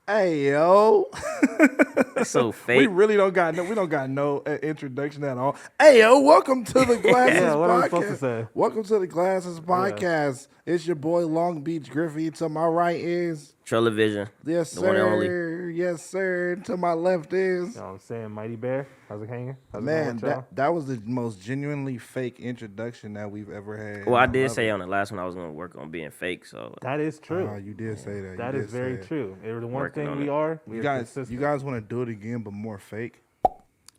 Hey yo, That's so we fake. really don't got no introduction at all. Hey yo, welcome to the Glasses Yeah, what am I supposed to Podcast. say? Welcome to the Glasses Podcast. It's your boy Long Beach Griffy. To my right is Trelle, yes the one and only. sir, yes sir. And to my left is You know what I'm saying? Mighty Bear. How's it hanging? How's it going man. with y'all? That was the most genuinely fake introduction that we've ever had. Well, I and did love say it. on the last one I was gonna work on being fake. So That is true. You did say that. That You is did very say it. true. It was the one Working thing on we it. are. We You are guys, consistent. you guys want to do it again, but more fake?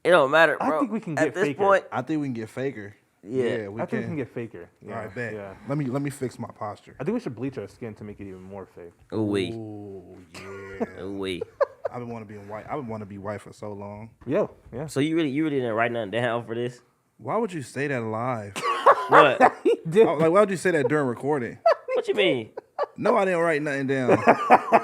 it don't matter, I bro. think we can At get this faker. point. I think we can get faker. Yeah. we I think we can get faker. All Yeah, right, bet. Yeah. Let me fix my posture. I think we should bleach our skin to make it even more fake. Ooh wee, Oh yeah. ooh wee. I've been want to be white. I've been want to be white for so long. Yo, yeah. So you really didn't write nothing down for this? Why would you say that live? What? Like, why would you say that during recording? What you mean? No, I didn't write nothing down,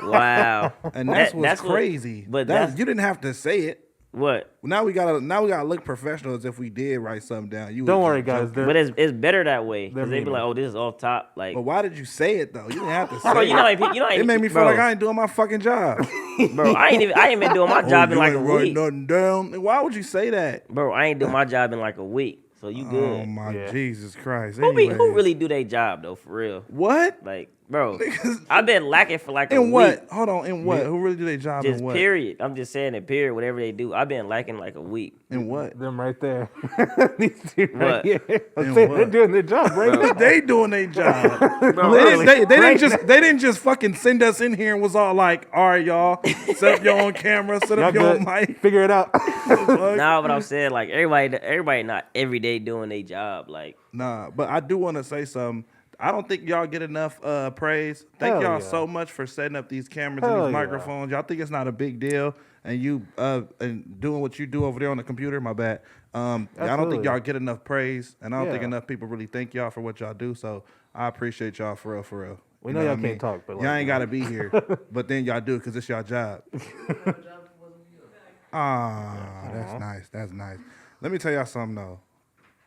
Wow. and that's what's That's what- crazy. but That's, that's- you didn't have to say it. What? Now we gotta look professional as if we did write something down. You Don't was worry, just guys. joking. But it's better that way They're because they be meaner. like, oh, this is off top. Like, But why did you say it though? You didn't have to say bro, it. you know, It made me feel bro, like I ain't doing my fucking job. bro, I ain't been doing my job in you like a ain't write week. nothing down. Why would you say that? Bro, I ain't doing my job in like a week. So you good? Oh my Yeah. Jesus Christ! who Anyways. really do their job though? For real? What? Like, bro, Niggas- I've been lacking for like a In week. what? Hold on. In what? Who really do their job Just in what? period. I'm just saying it. Period. Whatever they do, I've been lacking like a week. In what? Them right there. These two right What? here. I'm And saying what? they're doing their job right now. They doing their job. Bro, They didn't just fucking send us in here and was all like, all right, y'all, set up your own camera, set Y'all up your good. own mic. Figure it out. nah, but I'm saying like everybody not every day doing their job. Like, Nah, but I do want to say something. I don't think y'all get enough praise. Thank Hell y'all yeah. so much for setting up these cameras Hell and these yeah. microphones. Y'all think it's not a big deal, and you and doing what you do over there on the computer. My bad. I don't think Absolutely. y'all get enough praise, and I don't think Yeah. enough people really thank y'all for what y'all do. So I appreciate y'all for real, for real. We You know y'all what I can't mean? talk, but y'all like, ain't you know. gotta be here, but then y'all do because it's your job. That's nice. That's nice. Let me tell y'all something though.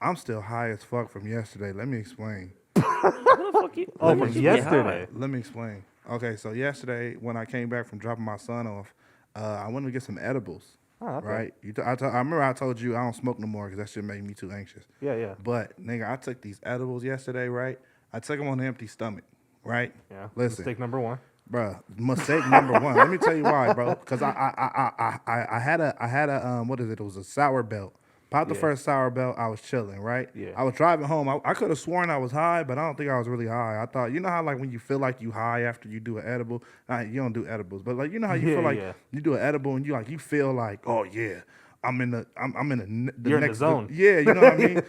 I'm still high as fuck from yesterday. Let me explain. what the fuck you? Oh, what from you get yesterday. Let me explain. Okay, so yesterday when I came back from dropping my son off, I went to get some edibles. Oh, okay. Right? I remember I told you I don't smoke no more because that shit made me too anxious. Yeah, yeah. But nigga, I took these edibles yesterday. Right? I took them on an empty stomach. Right? Yeah. Listen, Mistake number one. bruh, mistake number one. Let me tell you why, bro. Because I had a what is it? It was a sour belt. Popped the Yeah. first sour belt. I was chilling, right? Yeah. I was driving home. I could have sworn I was high, but I don't think I was really high. I thought, you know how like when you feel like you high after you do an edible, you don't do edibles, but like you know how you Yeah, feel like yeah. you do an edible and you feel like, oh yeah, I'm in the You're in the next zone. Yeah, you know what I mean,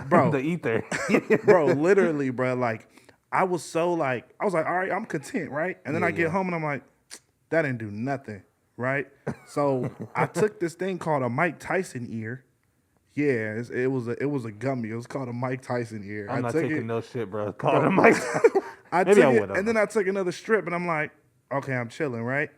bro. The ether. Bro, literally, bro. Like, I was like, all right, I'm content, right? And then I get home and I'm like, that didn't do nothing, right? So I took this thing called a Mike Tyson ear. Yeah, it was a gummy. It was called a Mike Tyson ear. I'm I not took taking it. no shit, bro. Call it a mic. I Maybe took I it, would. and then I took another strip, and I'm like, okay, I'm chilling, right?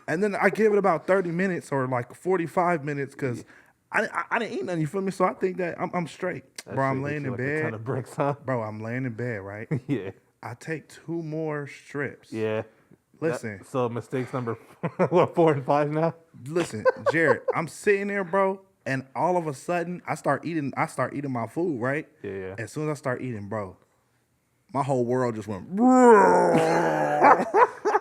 And then I give it about 30 minutes or like 45 minutes because I didn't eat nothing. You feel me? So I think that I'm straight, bro. I'm laying in Like bed, a ton of bricks, huh? bro. I'm laying in bed, right? Yeah. I take 2 more strips. Yeah. Listen, So mistakes number what, 4 and 5 now? listen, Jared. I'm sitting there, bro, and all of a sudden I start eating my food, right? Yeah, yeah. As soon as I start eating, bro, my whole world just went.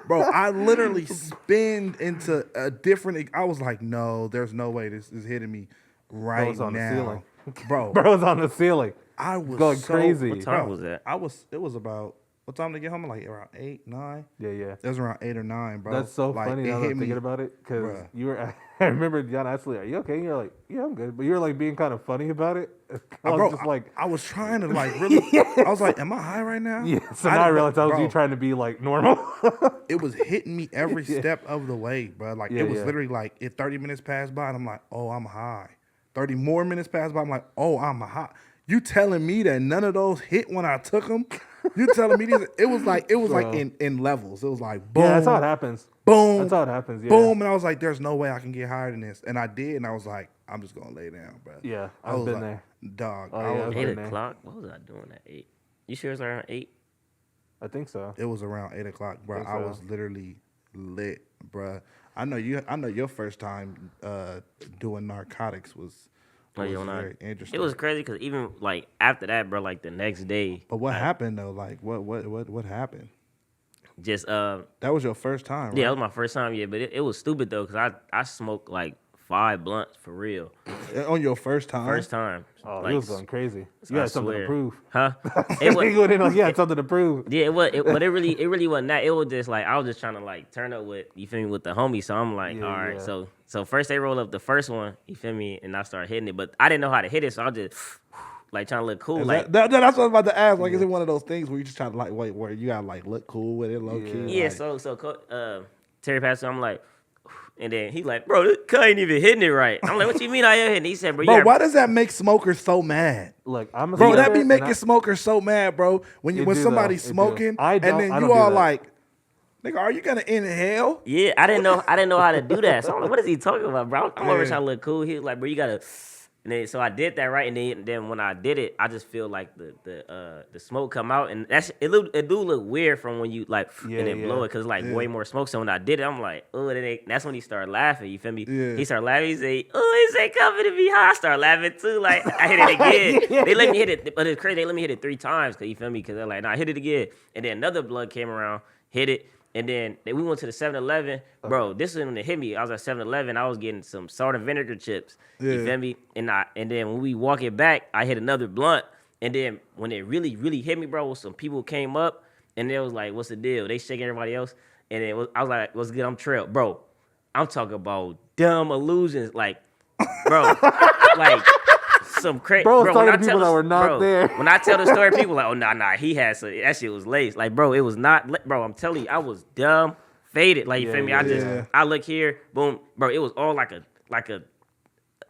Bro, I literally spinned into a different. I was like, no, there's no way this is hitting me right Bro's on the now, ceiling. bro. Bro's on the ceiling. I was going so, crazy. What time bro, was that? It was about what time to get home? Like around 8, 9. Yeah, yeah. It was around 8 or 9, bro. That's so Like, funny it now that hit I'm me. thinking about it. Because Bruh. you were, I remember John asked me, are you okay? And you're like, yeah, I'm good. But you were like being kind of funny about it. I was Bro, just like, I was trying to like really. I was like, "Am I high right now?" yeah. So now I realized that was bro, you trying to be like normal. It was hitting me every step of the way, bro. Like Yeah, it was yeah. literally like, if 30 minutes passed by, and I'm like, "Oh, I'm high." 30 more minutes passed by, I'm like, "Oh, I'm high." You telling me that none of those hit when I took them? You telling me these? It was like in levels. It was like boom, Yeah, that's how it happens. boom, That's how it happens. Yeah. boom, and I was like, "There's no way I can get higher than this," and I did, and I was like, "I'm just gonna lay down, bro." Yeah, I I've was been like, there. dog. Oh, I yeah, was I've like, been there. 8 o'clock? What was I doing at 8? You sure it's around 8? I think so. it was around 8 o'clock, bro. Think I so. was literally lit, bruh. I know your first time doing narcotics was very interesting. It was crazy because even like after that, bro, like the next day. But what happened though? Like what happened? Just That was your first time, right? yeah, it was my first time. Yeah, but it was stupid though because I smoked like 5 blunts for real. On your first time? First time. Oh, like, you was going crazy. You had something to prove. Huh? It was, you had something to prove. Yeah, but it really wasn't that. It was just like I was just trying to like turn up with you feel me with the homies. So I'm like, all right. Yeah. So first they roll up the first one, you feel me, and I started hitting it, but I didn't know how to hit it, so I was just like trying to look cool. Like that's what I was about to ask. Like, is it one of those things where you just try to like wait, where you gotta like look cool with it, low key? yeah. Like, Terry passed, I'm like. And then he like, bro, this cut ain't even hitting it right. I'm like, what you mean I am hitting? He said, bro, why does that make smokers so mad? Look, bro, that be making smokers so mad, bro. When somebody's smoking, and then you all like, nigga, are you gonna inhale? Yeah, I didn't know how to do that. So I'm like, what is he talking about, bro? I'm over trying to look cool. He was like, bro, you gotta. And then, so I did that right, and then when I did it, I just feel like the smoke come out, and it do look weird from when you like and then blow it because like way more smoke. So when I did it, I'm like, oh, that's when he started laughing. You feel me? Yeah. He started laughing. He say, oh, he say coming to be high. I started laughing too. Like I hit it again. They let me hit it, but it's crazy. They let me hit it 3 times. Cause you feel me? Because they're like, nah, hit it again. And then another blood came around, hit it. And then we went to the 7-Eleven. Bro, this is when it hit me. I was at 7-Eleven. I was getting some salt and vinegar chips. You feel me? And then when we walk it back, I hit another blunt. And then when it really, really hit me, bro, some people came up. And they was like, what's the deal? They shaking everybody else. And then I was like, what's good? I'm Trelle. Bro, I'm talking about dumb illusions. Like, bro, like... some crazy, bro. When I people that were not there. When I tell the story, people like, oh nah, he had some. That shit was laced. Like, bro, it was not. Bro, I'm telling you, I was dumb, faded. Like, you feel me? I look here, boom, bro. It was all like a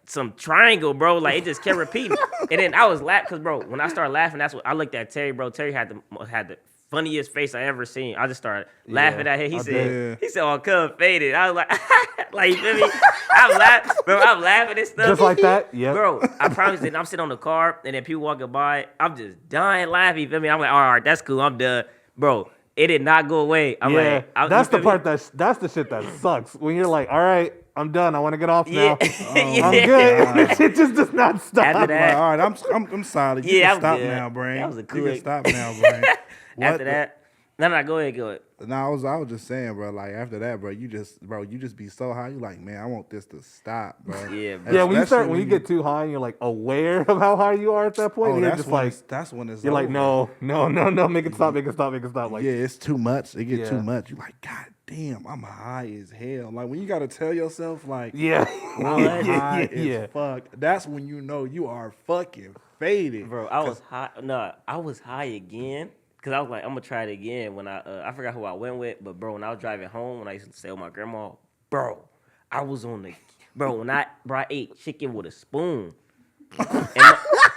some triangle, bro. Like it just kept repeating. And then I was laughing because, bro, when I started laughing, that's what I looked at Terry, bro. Terry had the funniest face I ever seen. I just started laughing at him. He said, "Oh, come faded." I was like, like, you feel me? I'm laughing and stuff. Just like that, yeah. Bro, I promise you, I'm sitting on the car and then people walking by, I'm just dying laughing. You feel me? I'm like, all right, that's cool. I'm done, bro. It did not go away. That's the part that's the shit that sucks. When you're like, all right, I'm done. I want to get off now. I'm good. It just does not stop. After that, all right, I'm sorry. You can stop now, brain. That was a cool. You can stop now, brain. After that, no, go ahead. No, I was just saying, bro. Like after that, bro, you just be so high. You like, man, I want this to stop, bro. Yeah, bro. Yeah. When you get too high, and you're like aware of how high you are at that point. You're just like, that's when it's. You're over. like, no, make it stop. Like, yeah, it's too much. It gets too much. You're like, God damn, I'm high as hell. Like when you gotta tell yourself, like, I'm high as fuck. That's when you know you are fucking faded, bro. I was high. No, I was high again. Cause I was like, I'm gonna try it again when I forgot who I went with, but bro, when I was driving home, when I used to stay with my grandma, bro, I was on the, bro, I ate chicken with a spoon,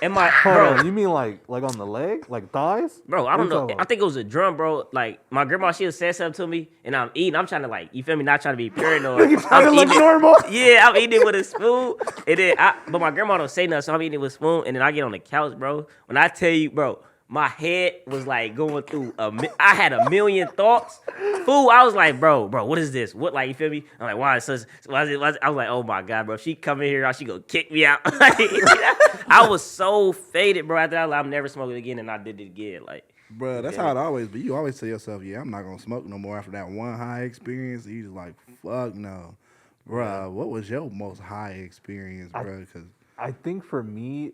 and my bro, you mean like on the leg, like thighs, bro? I don't know. I think it was a drum, bro. Like my grandma, she had said something to me, and I'm eating. I'm trying to like, you feel me? Not trying to be paranoid. You trying to look normal? Yeah, I'm eating it with a spoon, and then but my grandma don't say nothing, so I'm eating it with a spoon, and then I get on the couch, bro. When I tell you, bro. My head was like going through I had a million thoughts. Fool, I was like, bro, what is this? What, like, you feel me? I'm like, why is it? I was like, oh my God, bro. If she come in here, she gonna kick me out. I was so faded, bro. After that, I'm never smoking again, and I did it again. Like, bro, that's how it always be. You always tell yourself, yeah, I'm not gonna smoke no more after that one high experience. You just like, fuck no. Bro, what was your most high experience, bro? Because I think for me,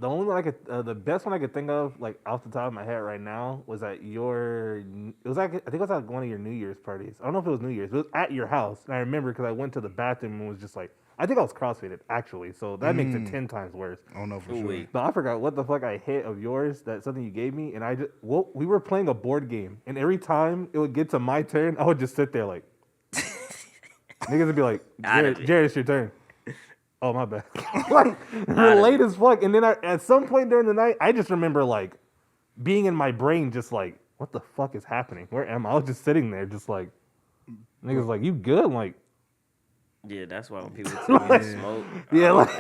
the only one the best one I could think of, like off the top of my head right now, was at I think it was at one of your New Year's parties. I don't know if it was New Year's, but it was at your house. And I remember because I went to the bathroom and was just like, I think I was crossfaded actually, so that makes it 10 times worse. I don't know for sure. But I forgot what the fuck I hit of yours. That's something you gave me, and we were playing a board game, and every time it would get to my turn, I would just sit there like, niggas would be like, Jared, it's your turn. Oh, my bad. Like, late as fuck. And then at some point during the night, I just remember, like, being in my brain just like, what the fuck is happening? Where am I? I was just sitting there just like, niggas like, you good? I'm like, yeah, that's why when people tell me to smoke. Yeah, like,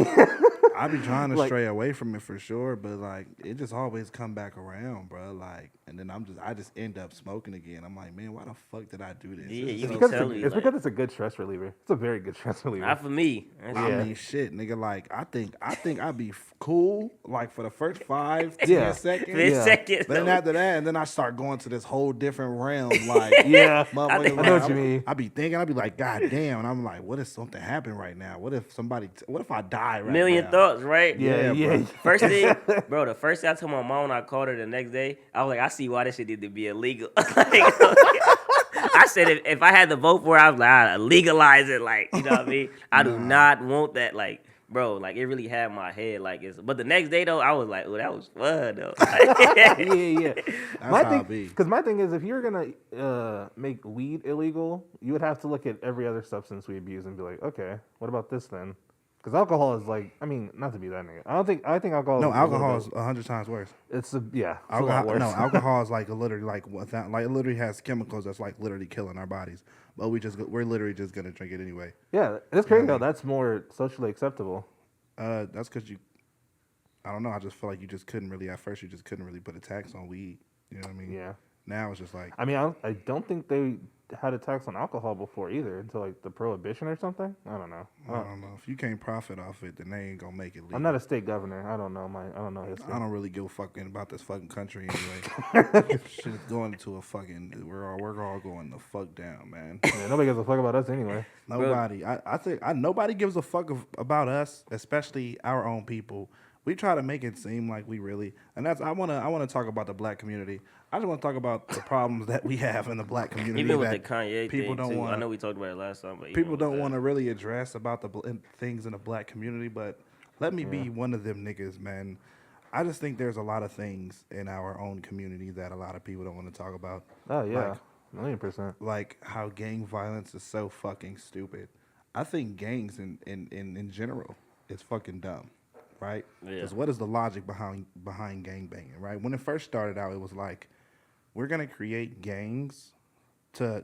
I be trying to Like- stray away from it for sure, but like it just always come back around, bro. Like, and then I just end up smoking again. I'm like, man, why the fuck did I do this? Yeah, This is you so be Because telling me, it's like- because it's a good stress reliever. It's a very good stress reliever. Not for me. I Yeah. mean, shit, nigga. Like, I think I'd be cool, like for the first 5, 10 Yeah. seconds. 10 Yeah. seconds. Then though. after that, and then I start going to this whole different realm. Like, Yeah, motherfuckers, I know like, what you mean. I be thinking, I be like, God damn, and I'm like, what if something happened right now? What if I die right Million now? thoughts, right? yeah, Yeah, yeah. bro. First thing, bro, the first thing I told my mom when I called her the next day, I was like, I see why this shit need to be illegal. I said if I had to vote for it, I was like, I'd legalize it. Like, you know what I mean? I do not want that. Like, bro, like it really had my head. Like, but the next day though, I was like, oh, that was fun though. yeah. That's My how thing, it be. because my thing is, if you're gonna make weed illegal, you would have to look at every other substance we abuse and be like, okay, what about this then? Because alcohol is like, I mean, not to be that nigga. I think alcohol. No, is alcohol is 100 times worse. It's a yeah. It's a Alcohol, lot worse. no, alcohol is like literally like without, like it literally has chemicals that's like literally killing our bodies. But we're literally just gonna drink it anyway. Yeah, it's crazy though. That's more socially acceptable. That's because I don't know. I just feel like at first you just couldn't really put a tax on weed. You know what I mean? Yeah. Now it's just like, I mean, I don't think they had a tax on alcohol before either until like the prohibition or something. I don't know. I don't know. If you can't profit off it, then they ain't gonna make it legal. I'm not a state governor. I don't know history. I don't really give a fucking about this fucking country anyway. Shit's going to a fucking. We're all going the fuck down, man. Yeah, nobody gives a fuck about us anyway. Nobody. I think nobody gives a fuck about us, especially our own people. We try to make it seem like we really, and that's I wanna talk about the black community. I just want to talk about the problems that we have in the black community. Even with the that Kanye people thing don't too. wanna- I know we talked about it last time, but people don't want to really address about the things in the black community. But let me be one of them niggas, man. I just think there's a lot of things in our own community that a lot of people don't want to talk about. Oh yeah, Like, 1,000,000%. like how gang violence is so fucking stupid. I think gangs in general is fucking dumb, right? Yeah. Because what is the logic behind gang banging, right? When it first started out, it was like, we're gonna create gangs to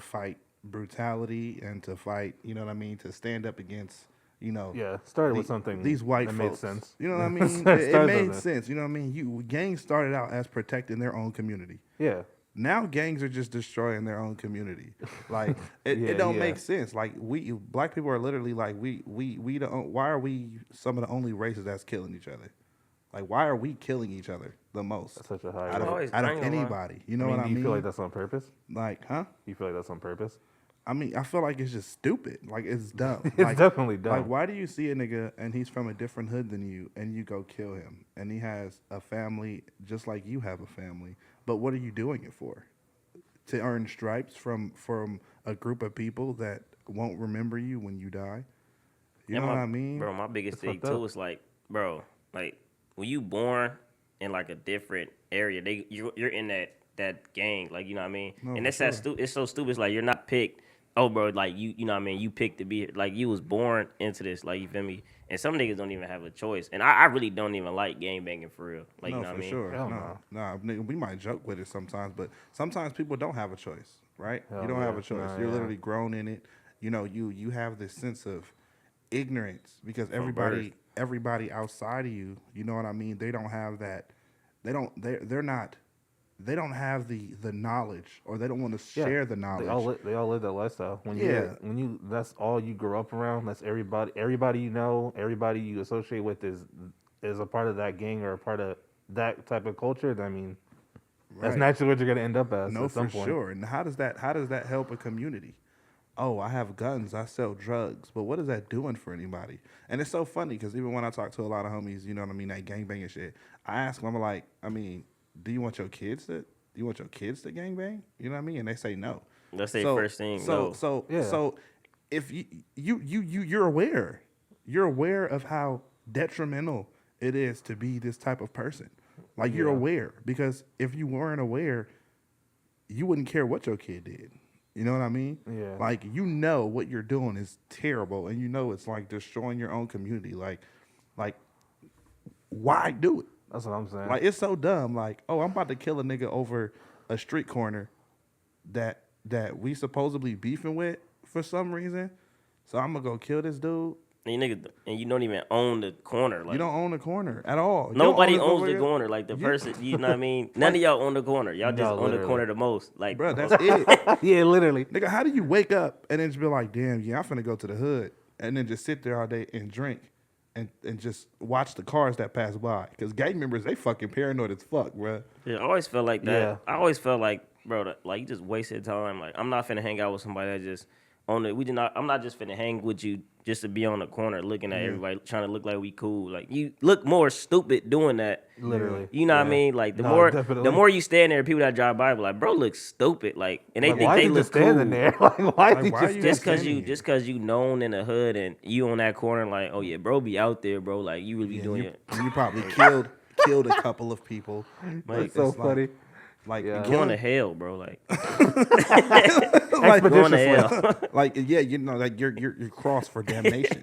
fight brutality and to fight, you know what I mean, to stand up against, you know, Yeah, started with something these white that folks. made sense. You know what I mean? Started it with made that. sense. You know what I mean? Gangs started out as protecting their own community. Yeah, Now gangs are just destroying their own community. Like it Yeah, don't yeah. make sense. Like black people are literally like why are we some of the only races that's killing each other? Like why are we killing each other the most that's such a high. out of, rate. Always- out I of ain't gonna lie. anybody? You know what I do mean? you feel like that's on purpose? Like, huh? You feel like that's on purpose? I mean, I feel like it's just stupid. Like it's dumb. It's Like, definitely dumb. Like, why do you see a nigga and he's from a different hood than you, and you go kill him, and he has a family just like you have a family? But what are you doing it for? To earn stripes from a group of people that won't remember you when you die? You know what I mean? Bro, my biggest It's thing fucked too up. is like, bro, like when you born in like a different area, you're in that gang, like, you know what I mean? No, and for that's that it's so stupid. It's like you're not picked. Oh, bro, like you know what I mean? You picked to be here. Like you was born into this, like, you feel me? And some niggas don't even have a choice. And I really don't even like gang banging for real. Like, No, you know what for I mean? sure. Hell No, nigga, we might joke with it sometimes, but sometimes people don't have a choice, right? Hell you don't have yeah. a choice. Nah, You're yeah. literally grown in it. You know, you have this sense of ignorance because everybody outside of you, you know what I mean? They don't have that. They don't have the knowledge, or they don't want to Yeah, share the knowledge. They all live that lifestyle. Yeah. When you that's all you grow up around. That's everybody you know, everybody you associate with is a part of that gang or a part of that type of culture. I mean, that's Right. naturally what you're gonna end up as. No, at some for point. sure. And how does that help a community? Oh, I have guns, I sell drugs, but what is that doing for anybody? And it's so funny because even when I talk to a lot of homies, you know what I mean, that gangbanging shit, I ask them, I'm like, I mean, do you want your kids to gangbang? You know what I mean? And they say no. That's their first thing. No. Yeah. So if you're aware of how detrimental it is to be this type of person. Like you're Yeah. aware, because if you weren't aware, you wouldn't care what your kid did. You know what I mean? Yeah. Like, you know what you're doing is terrible, and you know it's like destroying your own community. Like why do it? That's what I'm saying. Like, it's so dumb. Like, oh, I'm about to kill a nigga over a street corner that we supposedly beefing with for some reason. So I'm gonna go kill this dude. And you don't even own the corner. Like, You don't own the corner at all. You nobody don't own owns it, the motherfucker. corner. Like the person, you know what I mean? None of y'all own the corner. Y'all just own the literally. corner the most. Like, Bro, that's it. Yeah, literally. Nigga, how do you wake up and then just be like, damn, yeah, I'm finna go to the hood and then just sit there all day and drink and just watch the cars that pass by? Because gang members, they fucking paranoid as fuck, bro. yeah, I always felt like that. Yeah. I always felt like, bro, like you just wasted time. Like, I'm not finna hang out with somebody that just on it. I'm not just finna hang with you just to be on the corner looking at everybody trying to look like we cool. Like, you look more stupid doing that. Literally. You know what I mean? Like, the definitely. more you stand there, people that drive by be like, bro, look stupid. Like, and they Like, think why they is he look just standing cool. there? Like, why is he why just you Just cause standing you, here? just cause you known in the hood and you on that corner, like, oh yeah, bro, be out there, bro. Like, you really be doing it. You probably killed a couple of people. Like, so it's funny. Like Yeah. going to hell, bro. Like, like, going to hell. like yeah, you know, like you're crossed for damnation.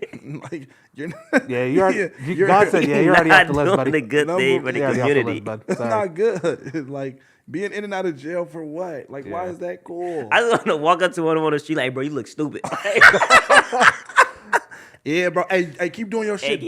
Like you're Yeah, you already. you're- God said, yeah, you're already Not off the list, doing buddy. the good No, thing for the You're already off the community. list, bud. it's Sorry. not good. It's like being in and out of jail for what? Like why Yeah. is that cool? I just want to walk up to one on the street like, bro, you look stupid. Yeah, bro. Hey, keep doing your shit.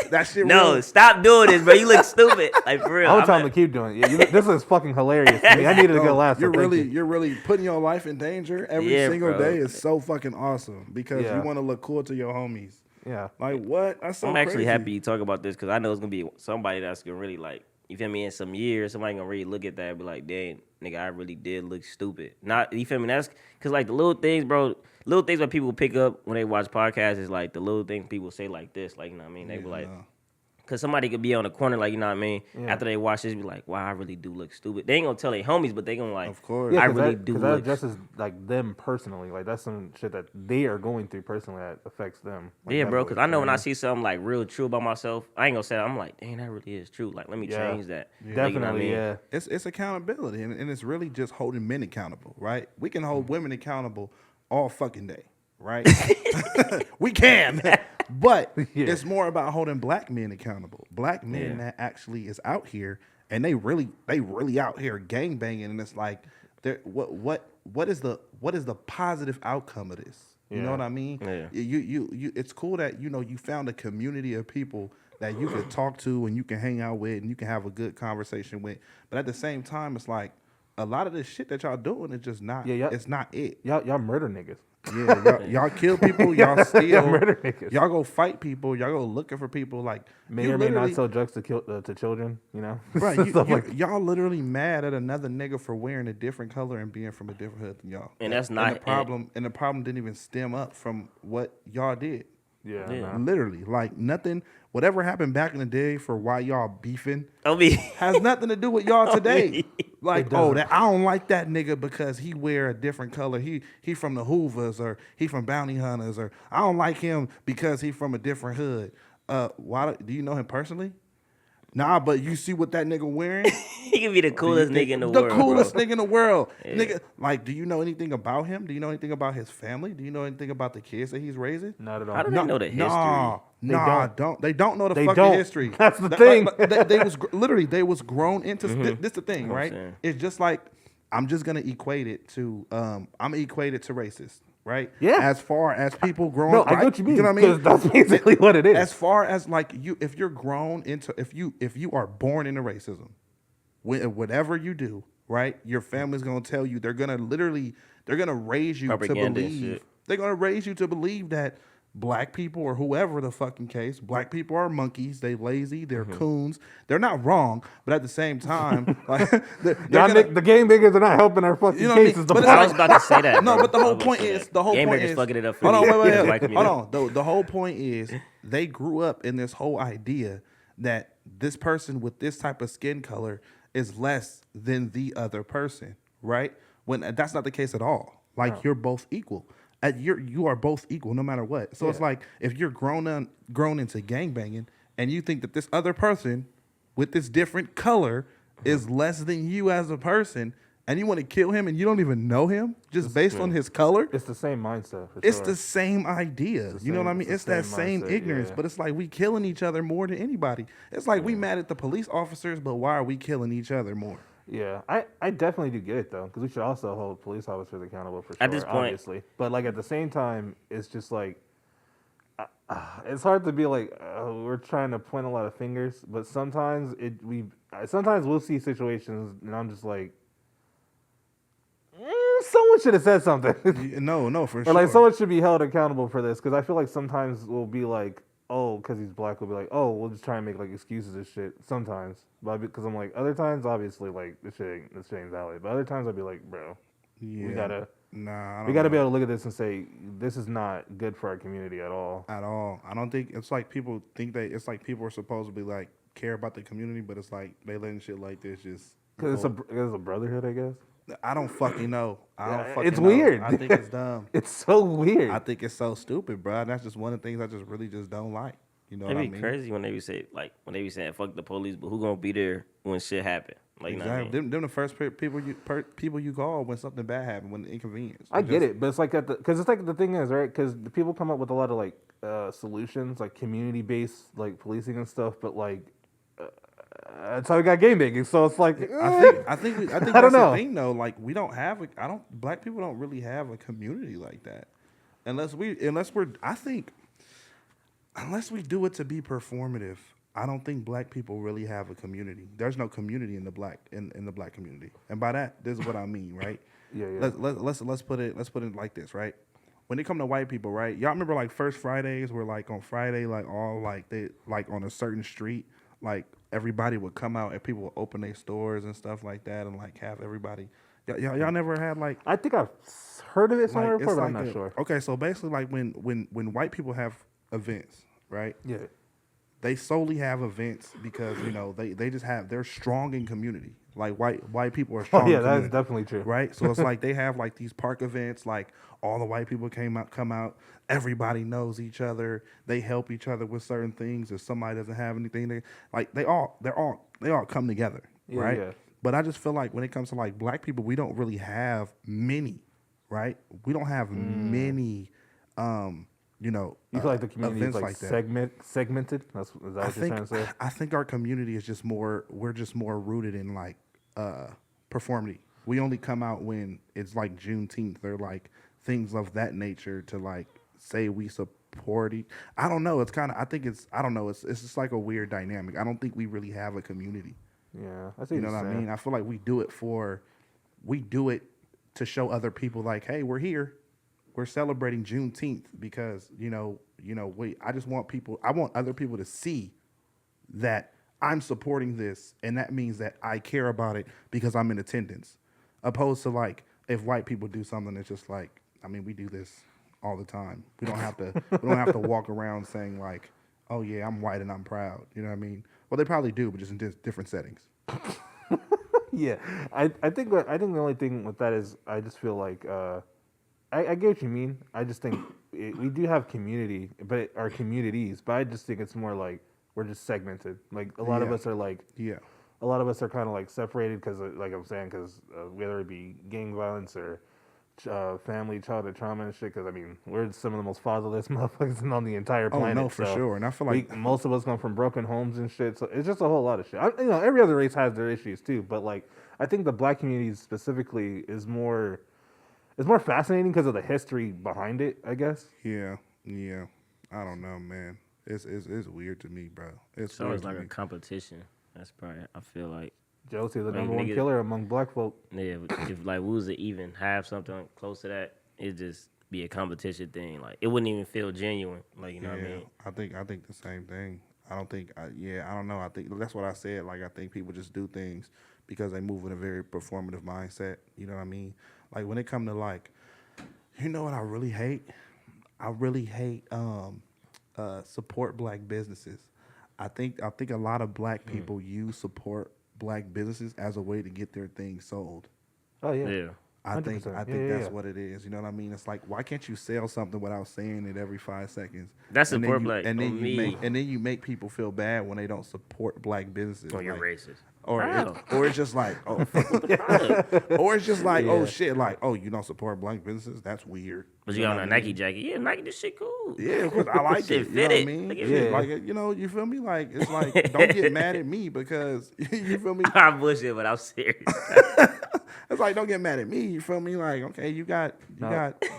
That shit. No, real. stop doing this, bro. You look stupid. Like, for real. I'm I'm telling him like, to keep doing it. Yeah, this is fucking hilarious to me. I needed to go last. You're so thank really, you. you're really putting your life in danger every Yeah, single bro. day. Is so fucking awesome because Yeah. you want to look cool to your homies. Yeah. Like what? That's so I'm actually crazy. happy you talk about this because I know it's going to be somebody that's going to really, like, you feel me, in some years, somebody going to really look at that and be like, dang, nigga, I really did look stupid. Not, you feel me? That's because, like, the little things, bro, little things that people pick up when they watch podcasts is, like, the little things people say like this. Like, you know what I mean? They be like, no. because somebody could be on the corner, like, you know what I mean? Yeah. After they watch this, be like, wow, I really do look stupid. They ain't going to tell their homies, but they going to, like, Of course. Yeah, I 'cause really that, do 'cause that look addresses like them personally. Like that's some shit that they are going through personally that affects them. Like, yeah, bro, heavily, because I know you when I see something, like, real true about myself, I ain't going to say it. I'm like, dang, that really is true. Like, let me Yeah. change that. Like, Definitely, you know what I mean? yeah. It's accountability, and it's really just holding men accountable, right? We can hold women accountable all fucking day, right? We can, but Yeah. it's more about holding black men accountable. Black men Yeah. that actually is out here, and they really out here gang banging, and it's like, what is the positive outcome of this? You know Yeah. what I mean? Yeah. You it's cool that you found a community of people that you could talk to and you can hang out with and you can have a good conversation with. But at the same time, it's like a lot of this shit that y'all doing is just not. Yeah. It's not it. Y'all murder niggas. Yeah, y'all kill people. Y'all steal. Murder niggas. Y'all go fight people. Y'all go looking for people. Like May you or may not literally- sell drugs to children. You know. Right, Stuff like y'all literally mad at another nigga for wearing a different color and being from a different hood than y'all. And that's not- the problem. And the problem didn't even stem up from what y'all did. yeah. Yeah. Nah. Literally, like nothing. Whatever happened back in the day for why y'all beefing I'll be. has nothing to do with y'all today. Like, It oh, doesn't. that I don't like that nigga because he wear a different color. He from the Hoovers or he from Bounty Hunters or I don't like him because he from a different hood. Why do you know him personally? Nah, but you see what that nigga wearing? He can be the coolest nigga in the world. The coolest bro. nigga in the world. Yeah. Nigga, like, do you know anything about him? Do you know anything about his family? Do you know anything about the kids that he's raising? Not at all. How do they know the history? They don't know the They fucking don't. history. That's the Like, thing. they was literally they was grown into this the thing, I'm right? saying. It's just like I'm just gonna equate it to I'm equated to racist, right? Yeah. As far as people growing, No, I right? get what you mean. You know what I mean? Because that's basically what it is. As far as like if you're grown into if you are born into racism, whatever you do, right? Your family's gonna tell you they're gonna raise you to Propaganda and believe shit. they're gonna raise you to believe that black people or whoever the fucking case, black people are monkeys. They lazy. They're coons. They're not wrong, but at the same time, like they're Y'all gonna- the game bangers are not helping our fucking You know what I mean? cases. The But it's I fuck- was about to say that. No, bro. but the I whole was point about to say is that. the whole Game point Breakers is fucking it up for hold me. on, wait, The wait, white hold community. on. The whole point is they grew up in this whole idea that this person with this type of skin color is less than the other person, right? When that's not the case at all. Like you're both equal. You are both equal no matter what. So it's like if you're grown into gangbanging and you think that this other person with this different color is less than you as a person and you want to kill him and you don't even know him just based on his color, It's the same mindset. For it's sure. the same idea. It's the You know what I same- mean? it's It's the that same same mindset, ignorance, yeah. but it's like we killing each other more than anybody. It's like we mad at the police officers, but why are we killing each other more? Yeah, I definitely do get it though, because we should also hold police officers accountable for sure. At this point- obviously, but like at the same time, it's just like It's hard to be like we're trying to point a lot of fingers, but sometimes we'll see situations and I'm just like, someone should have said something. No, for Or sure. like someone should be held accountable for this because I feel like sometimes we'll be like, oh, because he's black, we'll be like, oh, we'll just try and make like excuses and shit. Sometimes, but because I'm like, other times, obviously, like this shit ain't valid. But other times, I'd be like, bro, Yeah. we gotta Nah, be able to look at this and say this is not good for our community at all. At all. I don't think it's like people think it's like people are supposed to be like care about the community, but it's like they letting shit like this just. Because it's a brotherhood, I guess. I don't fucking know. It's weird. I think it's dumb. It's so weird. I think it's so stupid, bro. And that's just one of the things I just really just don't like. You know what I It'd mean? be crazy when they be saying fuck the police, but who gonna be there when shit happen? Like, you know what I Exactly. mean? Them the first people you call when something bad happened, when the inconvenience. I get it, but it's like because it's like the thing is right because the people come up with a lot of like solutions like community based like policing and stuff, but like that's how we got game making. So it's like I think I that's don't know. the thing though. Like we don't have black people don't really have a community like that, unless we do it to be performative. I don't think black people really have a community. There's no community in the black community, and by that, this is what I mean, right? Yeah. Let's put it like this, right? When it come to white people, right? Y'all remember like first Fridays were like on Friday, like all like they like on a certain street, like everybody would come out and people would open their stores and stuff like that, and like have everybody. Y'all never had like. I think I've heard of it somewhere like, before, it's but I'm like not sure. Okay, so basically, like when white people have events, right? Yeah. They solely have events because they just have they're strong in community. Like white people are strong. Oh yeah, in that's community, definitely true. right? So it's like they have like these park events. Like all the white people come out. Everybody knows each other. They help each other with certain things. If somebody doesn't have anything, they all come together, Yeah, right? yeah. But I just feel like when it comes to like black people, we don't really have many, right? We don't have many. You feel like the community is events like that. segmented? Is that what you're trying to say? I think our community is just more. We're just more rooted in like performity. We only come out when it's like Juneteenth or like things of that nature to like say we support. I don't know. It's kind of. I think it's. I don't know. It's just like a weird dynamic. I don't think we really have a community. Yeah, I see You know what I mean? I feel like we do it to show other people like, hey, we're here. We're celebrating Juneteenth because I just want I want other people to see that I'm supporting this, and that means that I care about it because I'm in attendance. Opposed to like if white people do something, it's just like, I mean, we do this all the time. We don't have to walk around saying like, oh yeah, I'm white and I'm proud. You know what I mean? Well, they probably do, but just in different settings. Yeah, I think the only thing with that is I just feel like I get what you mean. I just think we do have community, but our communities. But I just think it's more like we're just segmented. Like a lot of us are like a lot of us are kind of like separated because, like I'm saying, because whether it be gang violence or family childhood trauma and shit. Because I mean, we're some of the most fatherless motherfuckers on the entire planet. Oh no, for sure. And I feel like most of us come from broken homes and shit. So it's just a whole lot of shit. Every other race has their issues too. But like, I think the black community specifically is more. It's more fascinating because of the history behind it, I guess. Yeah. I don't know, man. It's weird to me, bro. It's always like a competition. That's probably, I feel like. Josie's the Like, number one niggas- killer among black folk. Yeah, if like we was to even have something close to that, it'd just be a competition thing. Like it wouldn't even feel genuine. Like what I mean? I think the same thing. I don't know. I think that's what I said. Like I think people just do things because they move in a very performative mindset. You know what I mean? Like when it come to like, you know what I really hate? I really hate support black businesses. I think a lot of black people use support black businesses as a way to get their things sold. Oh yeah. Yeah. I think 100%. that's what it is. You know what I mean? It's like, why can't you sell something without saying it every 5 seconds? That's And then support you- black. and then on you me. make make people feel bad when they don't support black businesses. Oh, you're like- racist. Or Wow. or it's just like, oh, or it's just like, oh shit, like, oh, you don't support black businesses? That's weird. But you know got what on I a mean? Nike jacket. Yeah, Nike, this shit cool. Yeah, of course, I like Shit it. You know what I fitted. mean? Look at Shit, it. like, you feel me? Like, it's like, don't get mad at me because you feel me? I'm bullshit, but I'm serious. It's like, don't get mad at me. You feel me? Like, okay, you got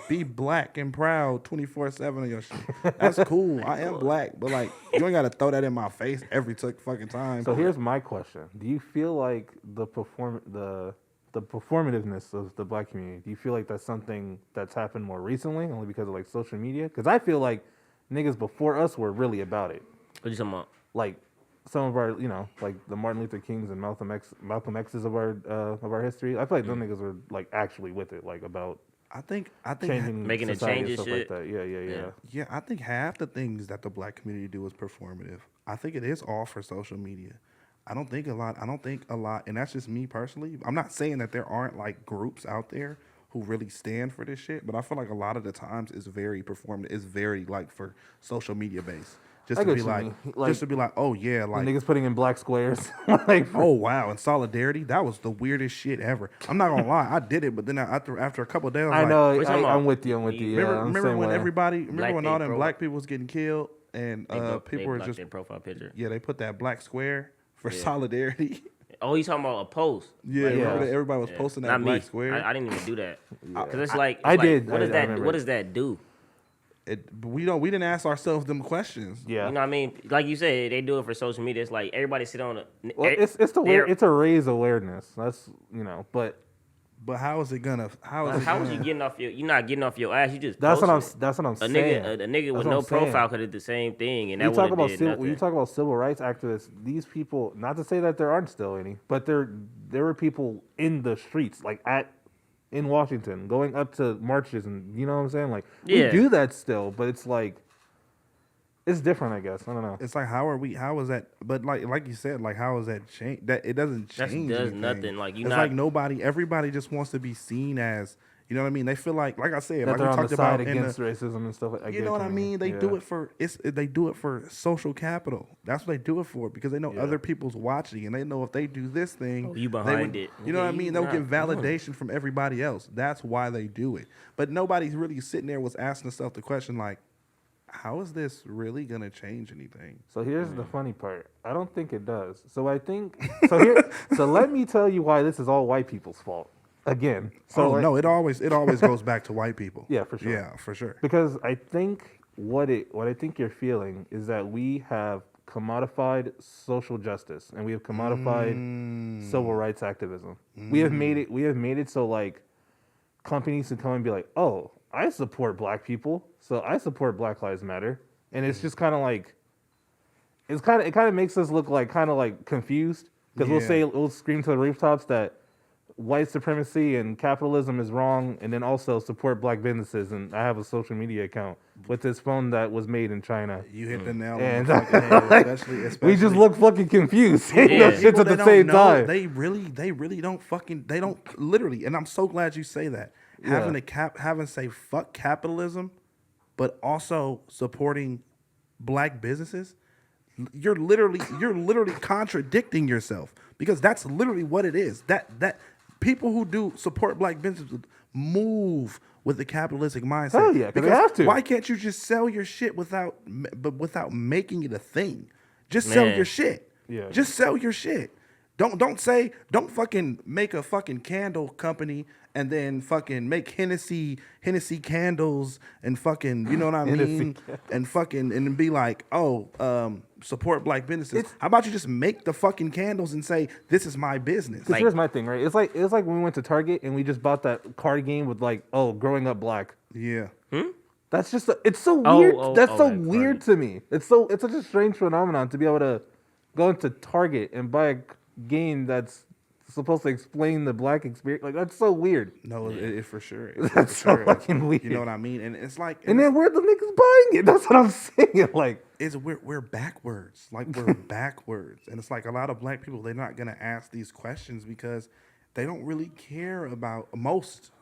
be black and proud 24/7 of your shit. That's cool. I am black, but like, you ain't gotta throw that in my face every fucking time. So here's my question: do you feel like the performativeness of the black community? Do you feel like that's something that's happened more recently, only because of like social media? Because I feel like niggas before us were really about it. What you talking about? Like some of our, like the Martin Luther Kings and Malcolm X's of our history. I feel like those niggas were like actually with it, like about. I think making a change and stuff shit. like that. Yeah. Yeah, I think half the things that the black community do is performative. I think it is all for social media. I don't think a lot, and that's just me personally. I'm not saying that there aren't like groups out there who really stand for this shit, but I feel like a lot of the times it's very performative. It's very like for social media based. Just to be like, oh yeah, like niggas putting in black squares. Like, oh wow, and solidarity, that was the weirdest shit ever. I'm not gonna lie, I did it, but then after a couple of days, I know, I'm with you. Remember when all them black people was getting killed and people were just their profile picture. Yeah, they put that black square for solidarity. Oh, you talking about a post? Yeah, everybody was posting that black square. I didn't even do that because it's like I did. What does that do? We didn't ask ourselves them questions. Yeah, you know what I mean. Like you said, they do it for social media. It's like everybody sit on it's to raise awareness. That's But how is it gonna? How is you getting off your? You're not getting off your ass. You just that's what I'm saying. A nigga with no profile could do the same thing, and when you talk about civil rights activists, these people. Not to say that there aren't still any, but there were people in the streets, like in Washington, going up to marches, and you know what I'm saying. Like we do that still, but it's like it's different, I guess. I don't know. It's like how is that? But like you said, like how is that change? That it doesn't change. That does nothing. Like everybody just wants to be seen as. You know what I mean? They feel like I said, that like they're we on talked the side about against racism and stuff. You know what I mean? They do it for they do it for social capital. That's what they do it for because they know other people's watching and they know if they do this thing, you behind it. You know what I mean? They'll get validation from everybody else. That's why they do it. But nobody's really sitting there was asking themselves the question like, how is this really gonna change anything? So here's the funny part. I don't think it does. So I think so let me tell you why this is all white people's fault. Again. So no, it always goes back to white people. Yeah, for sure. Yeah, for sure. Because I think what I think you're feeling is that we have commodified social justice and we have commodified civil rights activism. We have made it so like companies can come and be like, "Oh, I support black people, so I support Black Lives Matter." And it's just kind of like it kind of makes us look like kind of like confused because we'll scream to the rooftops that white supremacy and capitalism is wrong, and then also support black businesses. And I have a social media account with this phone that was made in China. You hit the nail on the fucking head, especially. We just look fucking confused saying those shits at the same time. They really don't literally. And I'm so glad you say that. Having say fuck capitalism, but also supporting black businesses. You're literally contradicting yourself because that's literally what it is. That people who do support black businesses move with the capitalistic mindset. Hell yeah, because they have to. Why can't you just sell your shit without making it a thing? Just sell your shit. Yeah. Just sell your shit. Don't fucking make a fucking candle company and then fucking make Hennessy candles and fucking, you know what I mean? And fucking and be like, support black businesses. How about you just make the fucking candles and say, this is my business? Here's my thing, right? It's like when we went to Target and we just bought that card game with like, growing up black. Yeah. That's just it's so weird. That's so weird to me. It's such a strange phenomenon to be able to go into Target and buy a game that's supposed to explain the black experience. Like that's so weird. No, it for sure. That's so fucking weird. You know what I mean? And it's like, and then where the niggas buying it? That's what I'm saying. Like, we're backwards. Like we're backwards, and it's like a lot of black people. They're not gonna ask these questions because they don't really care about most.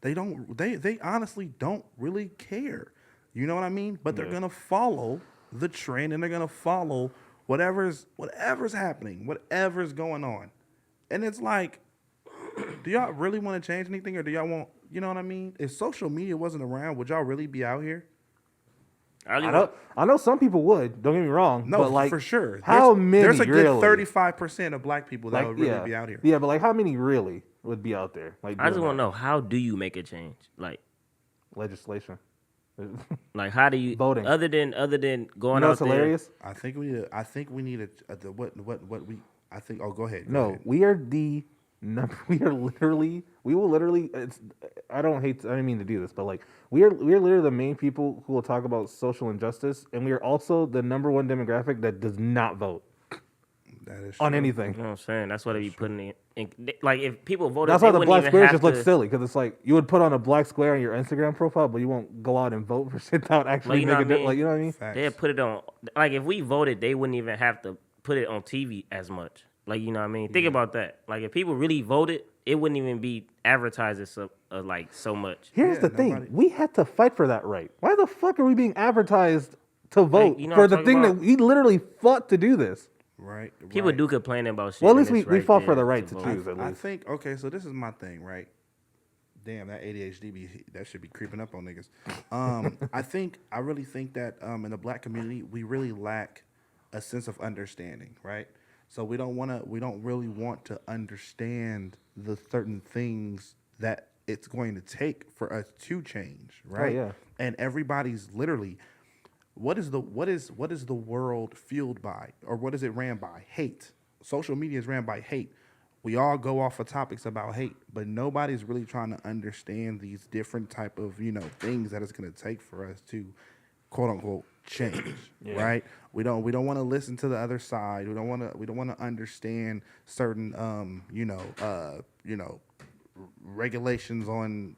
They don't. They honestly don't really care. You know what I mean? But they're gonna follow the trend, and they're gonna follow whatever's happening, whatever's going on. And it's like, do y'all really want to change anything, or do y'all want, you know what I mean? If social media wasn't around, would y'all really be out here? I know some people would. Don't get me wrong. No, but like, for sure. How many? There's a good really? 35% of black people that would really be out here. Yeah, but like, how many really? would be out there. Like I just doing want to that. know, how do you make a change? Legislation. Like how do you Voting. other than going You know out what's hilarious? I think we need what we. I think. Oh, go ahead. Go No, ahead. we are the number. We will literally. I don't mean to do this, but like we are literally the main people who will talk about social injustice, and we are also the number one demographic that does not vote That is on true. anything. You know what I'm saying? That's why they be putting in like if people voted, That's they why the wouldn't black even square have just to, looks silly because it's like you would put on a black square on your Instagram profile, but you won't go out and vote for shit that would actually you know make what I a mean? like you know what I mean? Facts. They'd put it on. Like if we voted, they wouldn't even have to put it on TV as much. Like you know what I mean? Think about that. Like if people really voted, it wouldn't even be advertised as so much. Here's Yeah, the thing: nobody- we had to fight for that right. Why the fuck are we being advertised to vote you know for what the I'm thing talking that we literally fought to do this? Right. People right. do complain about shit. Well, at and least it's we right fought for there the right to vote. choose. At I least think okay, so this is my thing, right? Damn, that ADHD that should be creeping up on niggas. I really think that in the black community we really lack a sense of understanding, right? So we don't really want to understand the certain things that it's going to take for us to change, right? yeah. And everybody's literally what is the world fueled by, or what is it ran by? Hate. Social media is ran by hate. We all go off of topics about hate, but nobody's really trying to understand these different type of things that it's going to take for us to quote unquote change, right? We don't want to listen to the other side. We don't want to understand certain regulations on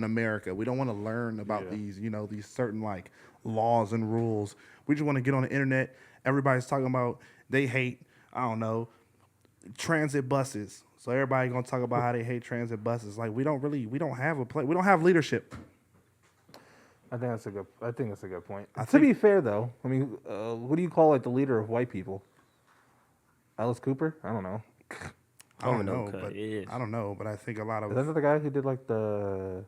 America. We don't want to learn about these certain like laws and rules. We just want to get on the internet. Everybody's talking about they hate, I don't know, transit buses. So everybody gonna talk about how they hate transit buses. Like we don't have a play. We don't have leadership. I think that's a good point. To be fair, though, I mean, what do you call like the leader of white people? Alice Cooper? I don't know. I don't know, know, cut, but it is. I don't know, but I think a lot of Is that the guy who did like the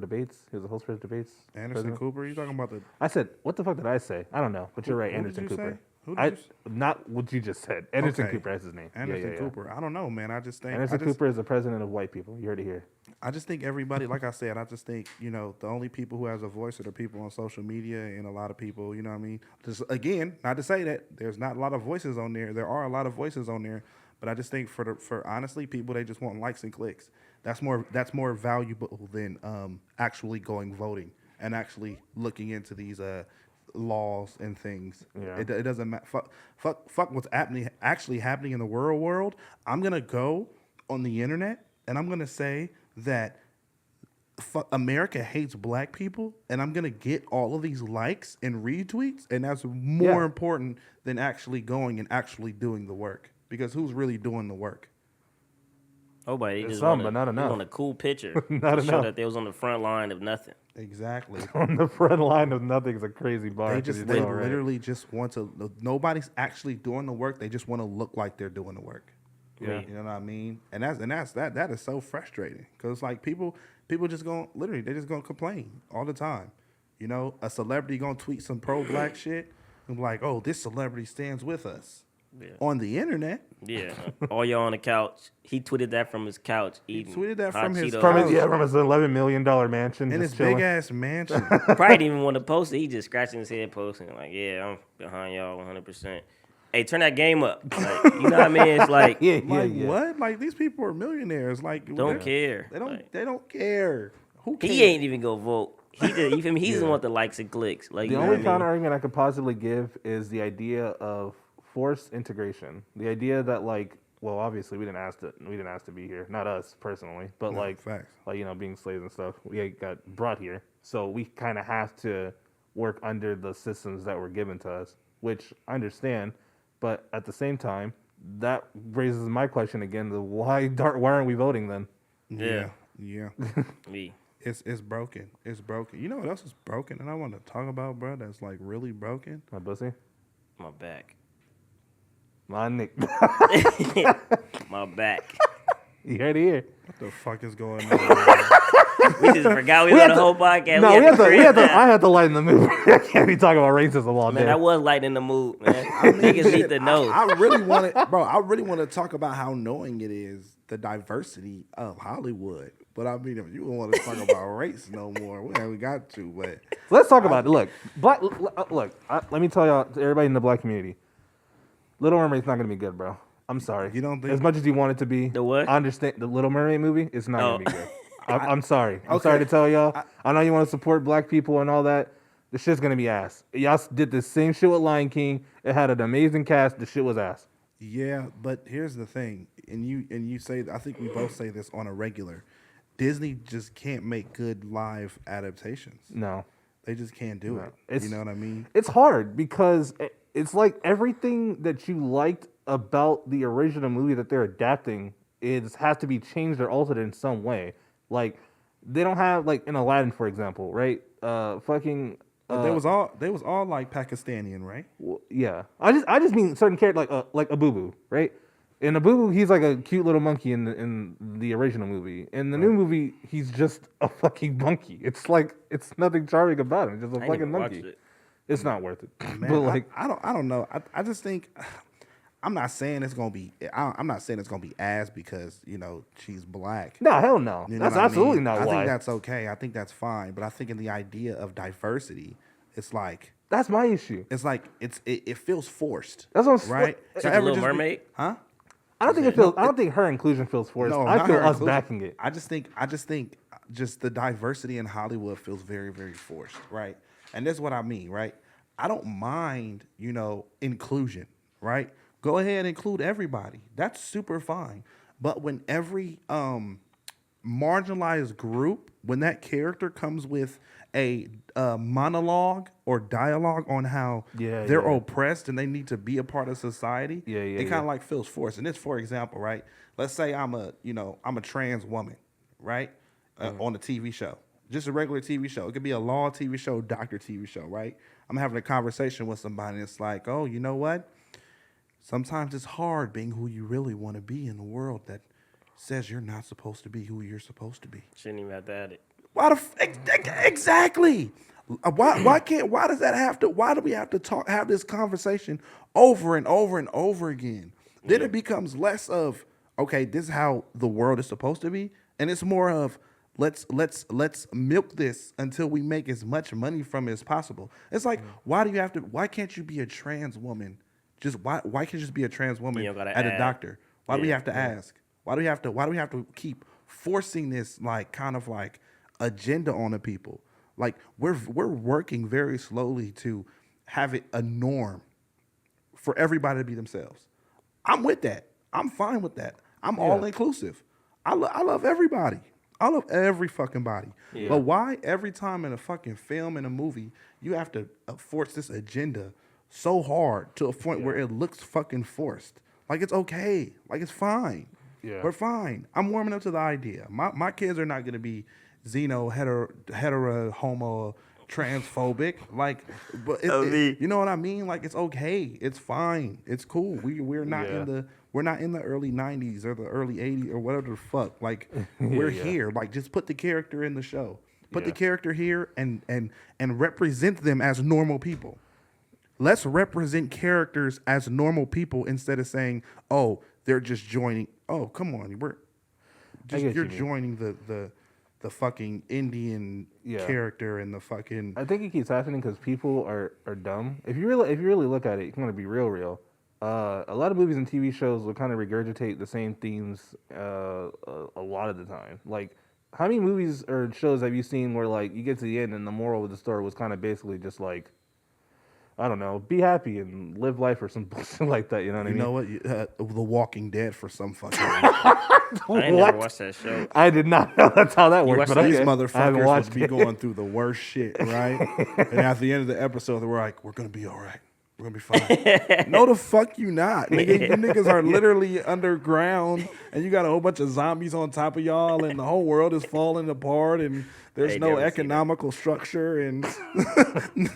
debates? He was the host for the debates. Anderson president? Cooper. You talking about the? I said, what the fuck did I say? I don't know, but you're right, who did Anderson you Cooper. say? Who did you say? Not what you just said. Anderson Okay. Cooper, that's his name. Anderson Yeah. Cooper. I don't know, man. I just think Anderson Cooper is the president of white people. You heard it here. I just think everybody, like I said, I just think, the only people who has a voice are the people on social media, and a lot of people, you know what I mean? Just again, not to say that there's not a lot of voices on there. There are a lot of voices on there, but I just think for honestly, people, they just want likes and clicks. That's more valuable than actually going voting and actually looking into these laws and things. Yeah. It doesn't matter. Fuck what's actually happening in the real world. I'm gonna go on the internet and I'm gonna say that America hates black people, and I'm gonna get all of these likes and retweets, and that's more important than actually going and actually doing the work. Because who's really doing the work? Nobody. There's Just some, want but not enough. Want a cool picture Not to show enough. that they was on the front line of nothing. Exactly. On the front line of nothing is a crazy bar. They literally just want to. Nobody's actually doing the work. They just want to look like they're doing the work. Yeah. You know what I mean? And that is so frustrating, because like people just they're just gonna complain all the time. A celebrity gonna tweet some pro black shit and be like, oh, this celebrity stands with us. Yeah. On the internet. Yeah. All y'all on the couch. He tweeted that from his couch. He Eating tweeted that hot from his Cheetos. from his $11 million mansion. in just his chilling. big ass mansion. Probably didn't even want to post it. He just scratching his head posting. Like, yeah, I'm behind y'all 100%. Hey, turn that game up. Like, you know what I mean? It's like, Yeah. What? Like, these people are millionaires. Like, don't care. They don't. Like, They don't care. Who cares? he ain't even go vote. He did. You feel me? He doesn't want the likes and clicks. Like, The you know only what I counter mean? argument I could possibly give is the idea of forced integration. The idea that obviously we didn't ask to be here. Not us personally, but No, facts. being slaves and stuff. We got brought here, so we kind of have to work under the systems that were given to us, which I understand. But at the same time, that raises my question again: why aren't we voting then? Yeah. Me. It's broken. It's broken. You know what else is broken? And I want to talk about, bro. That's like really broken. My pussy, My back. my Nick. My back. You heard it here. What the fuck is going on? We just forgot we had the whole podcast. No, we had to. I had to lighten the mood. I can't be talking about racism all Man, day. I was lighting the mood, man. Niggas need to know. I really want to, bro. I really want to talk about how annoying it is the diversity of Hollywood. But I mean, if you don't want to talk about race no more, we haven't got to. But Let's talk about it. Look, let me tell y'all, to everybody in the black community, Little Mermaid's not gonna be good, bro. I'm sorry. You don't think? As much as you want it to be, The what? I understand the Little Mermaid movie. It's not gonna be good. I'm sorry. I'm Okay. sorry to tell y'all. I know you want to support black people and all that. The shit's gonna be ass. Y'all did the same shit with Lion King. It had an amazing cast. The shit was ass. Yeah, but here's the thing, and you say, I think we both say this on a regular. Disney just can't make good live adaptations. No. They just can't do it. It's- You know what I mean? It's hard because it's like everything that you liked about the original movie that they're adapting has to be changed or altered in some way. Like they don't have like in Aladdin, for example, right? But they was all like Pakistani, right? Yeah. I just mean certain characters like a Boo Boo, right? In a Boo Boo, he's like a cute little monkey in the original movie. In the new movie, he's just a fucking monkey. It's like it's nothing charming about him. It's just a I ain't fucking even monkey. watched it. It's not worth it. Man, But like, I don't know. I just think I'm not saying it's gonna be. I'm not saying it's gonna be ass because she's black. no, hell no. You know That's what I absolutely mean? not I why. think that's okay. I think that's fine. But I think in the idea of diversity, it's like That's my issue. it feels forced. That's what I'm right. She's To a ever Little just be- Mermaid? huh? I don't think her inclusion feels forced. No, I not feel her us inclusion. backing it. I just think just the diversity in Hollywood feels very, very forced, right? And that's what I mean, right? I don't mind, inclusion, right? Go ahead and include everybody. That's super fine. But when every marginalized group, when that character comes with a monologue or dialogue on how they're oppressed and they need to be a part of society, it kind of like feels forced. And this, for example, right? Let's say I'm a trans woman, right? On a TV show, just a regular TV show. It could be a law TV show, doctor TV show, right? I'm having a conversation with somebody. And it's like, oh, you know what? Sometimes it's hard being who you really want to be in a world that says you're not supposed to be who you're supposed to be. Shouldn't even have to add it. Exactly. Why does that have to? Why do we have to have this conversation over and over and over again? Then it becomes less of, okay, this is how the world is supposed to be, and it's more of let's milk this until we make as much money from it as possible. It's like, why can't you be a trans woman? Why can't you just be a trans woman at a doctor? Why do we have to ask? Why do we have to keep forcing this kind of agenda on the people? Like we're working very slowly to have it a norm for everybody to be themselves. I'm with that. I'm fine with that. I'm all inclusive. I love everybody. I love every fucking body. Yeah. But why every time in a fucking film, in a movie, you have to force this agenda so hard to a point where it looks fucking forced? Like it's okay. Like it's fine. Yeah. We're fine. I'm warming up to the idea. My kids are not going to be hetero, homo, transphobic. You know what I mean? Like it's okay. It's fine. It's cool. We're not in the early 90s or the early 80s or whatever the fuck. Like we're here. Like just put the character in the show. Put the character here and represent them as normal people. Let's represent characters as normal people instead of saying, "Oh, they're just joining." Oh, come on, you're joining the fucking Indian character and the fucking. I think it keeps happening because people are dumb. If you really look at it, it's gonna be real. A lot of movies and TV shows will kind of regurgitate the same themes a lot of the time. Like, how many movies or shows have you seen where like you get to the end and the moral of the story was kind of basically just like, I don't know, be happy and live life or some bullshit like that. You know what I mean? You know what? The Walking Dead for some fucking reason. I ain't never watched that show. I did not know that's how that works. But These motherfuckers would be going through the worst shit, right? And at the end of the episode, they were like, "We're gonna be all right. We're gonna be fine." No, the fuck you not, nigga. You niggas are literally underground, and you got a whole bunch of zombies on top of y'all, and the whole world is falling apart, and there's no economical structure, and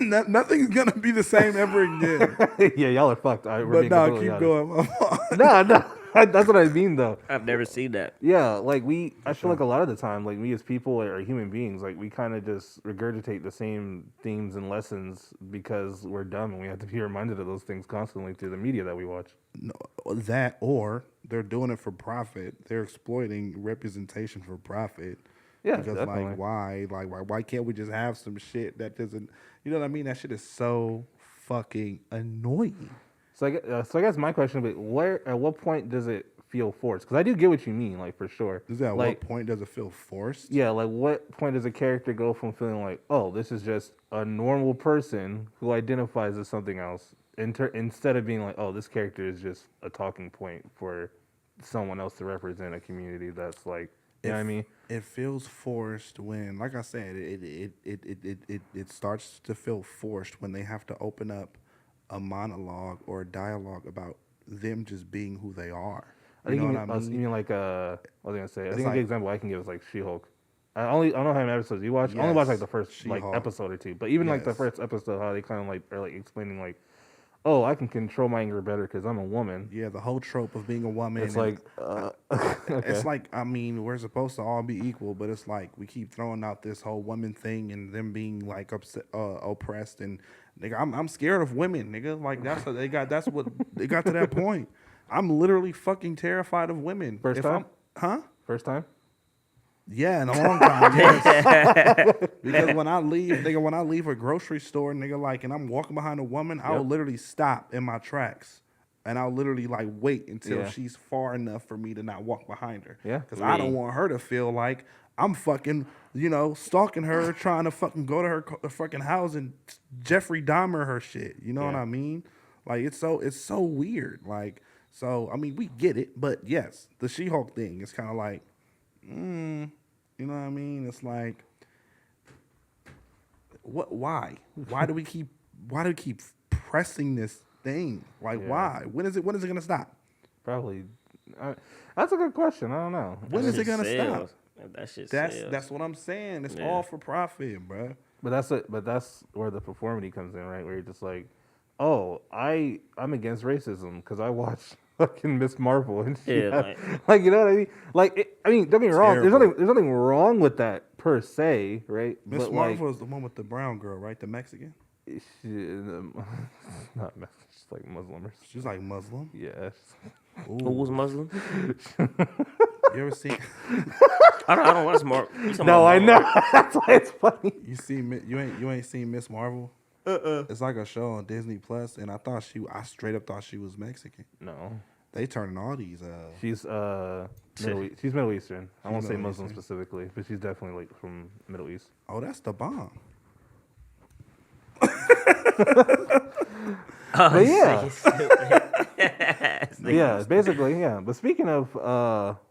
nothing's gonna be the same ever again. Yeah, y'all are fucked. But no, keep going. No. That's what I mean, though. I've never seen that. Yeah, like I feel like a lot of the time, like we as people or human beings, like we kind of just regurgitate the same themes and lessons because we're dumb and we have to be reminded of those things constantly through the media that we watch. No, that or they're doing it for profit. They're exploiting representation for profit. Yeah, because definitely. why can't we just have some shit that doesn't, you know what I mean? That shit is so fucking annoying. So I guess my question would be, at what point does it feel forced? Because I do get what you mean, like for sure. At like, what point does it feel forced? Yeah, like what point does a character go from feeling like, oh, this is just a normal person who identifies as something else, instead of being like, oh, this character is just a talking point for someone else to represent a community that's like, you know what I mean? It feels forced when, like I said, it starts to feel forced when they have to open up a monologue or a dialogue about them just being who they are. You know what I mean? You mean like, what was I gonna say? I think like, the example I can give is like She-Hulk. I don't know how many episodes you watch. I only watched like the first She-Hulk. episode or two. But even like the first episode, how they kind of like are like explaining like, oh, I can control my anger better because I'm a woman. Yeah, the whole trope of being a woman. It's like, okay. It's like, I mean, we're supposed to all be equal, but it's like we keep throwing out this whole woman thing and them being like upset, oppressed, and nigga, I'm scared of women, nigga. Like that's what they got. That's what they got to that point. I'm literally fucking terrified of women. First time? First time? Yeah, in a long time, yes. Because when I leave a grocery store, nigga, like, and I'm walking behind a woman, I will literally stop in my tracks. And I'll literally, like, wait until she's far enough for me to not walk behind her. Yeah. Because I don't want her to feel like I'm fucking, stalking her, trying to fucking go to her fucking house and Jeffrey Dahmer her shit. You know what I mean? Like, it's so weird. Like, so, I mean, we get it. But, yes, the She-Hulk thing is kind of like, you know what I mean? It's like, why? Why do we keep pressing this thing? Like, why? When is it gonna stop? Probably. That's a good question. I don't know. When is it gonna stop? That shit That's what I'm saying. It's all for profit, bro. But that's where the performity comes in, right? Where you're just like, oh, I'm against racism because I watch fucking Miss Marvel and shit. Yeah, like you know what I mean? Like, don't get me wrong. Terrible. There's nothing wrong with that per se, right? Miss Marvel is the one with the brown girl, right? The Mexican. Not Mexican. She's like Muslim. She's like Muslim. Yes. Who was Muslim? You ever seen? I don't watch Marvel. No, I know. That's why it's funny. You ain't seen Miss Marvel? It's like a show on Disney Plus, and I straight up thought she was Mexican. No. They turning all these. She's she's Middle Eastern. I won't say Muslim specifically, but she's definitely like from Middle East. Oh, that's the bomb. But yeah. Yeah, basically, yeah. But speaking of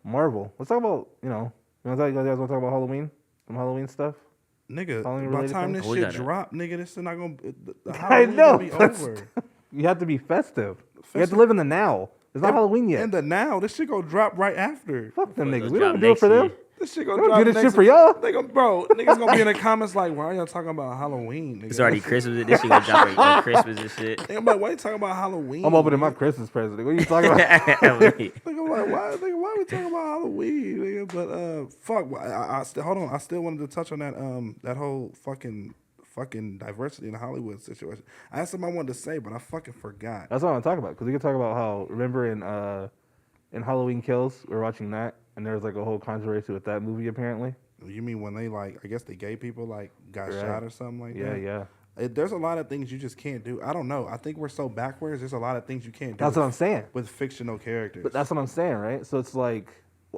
Marvel, let's talk about, you guys want to talk about Halloween? Some Halloween stuff? Nigga, Halloween by the time things? this shit drop, nigga, this is not gonna. The I Halloween know. gonna be over. You have to be festive. You have to live in the now. It's not Halloween yet. In the now, this shit gonna drop right after. Fuck them niggas. Let's We drop don't do it for next them. year. This shit We gonna don't drop do this next shit for y'all. Niggas gonna be in the comments like, why are y'all talking about Halloween? Nigga? It's already Christmas. This shit gonna drop on Christmas and shit. Nigga, I'm like, why you talking about Halloween? I'm opening my Christmas present. What are you talking about? Nigga, I'm like, why are we talking about Halloween? Nigga? But fuck, I still hold on. I still wanted to touch on that whole fucking diversity in the Hollywood situation. I had something I wanted to say, but I fucking forgot. That's what I want to talk about. Because we can talk about how, remember in Halloween Kills, we were watching that, and there was like a whole controversy with that movie apparently. You mean when they I guess the gay people got shot or something like that? Yeah. There's a lot of things you just can't do. I don't know. I think we're so backwards. There's a lot of things you can't do. That's what I'm saying. With fictional characters. But that's what I'm saying, right? So it's like,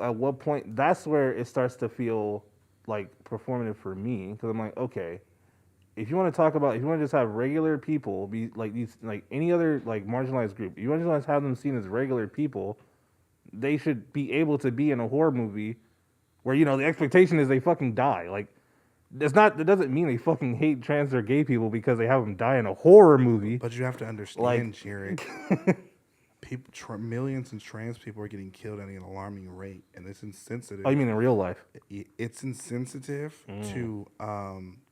at what point, that's where it starts to feel like performative for me. Because I'm like, okay, if you want to just have regular people be like these, like any other like marginalized group, you want to just have them seen as regular people, they should be able to be in a horror movie where, the expectation is they fucking die. Like, that doesn't mean they fucking hate trans or gay people because they have them die in a horror movie. But you have to understand, Jared, millions of trans people are getting killed at an alarming rate, and it's insensitive. Oh, you mean in real life? It's insensitive to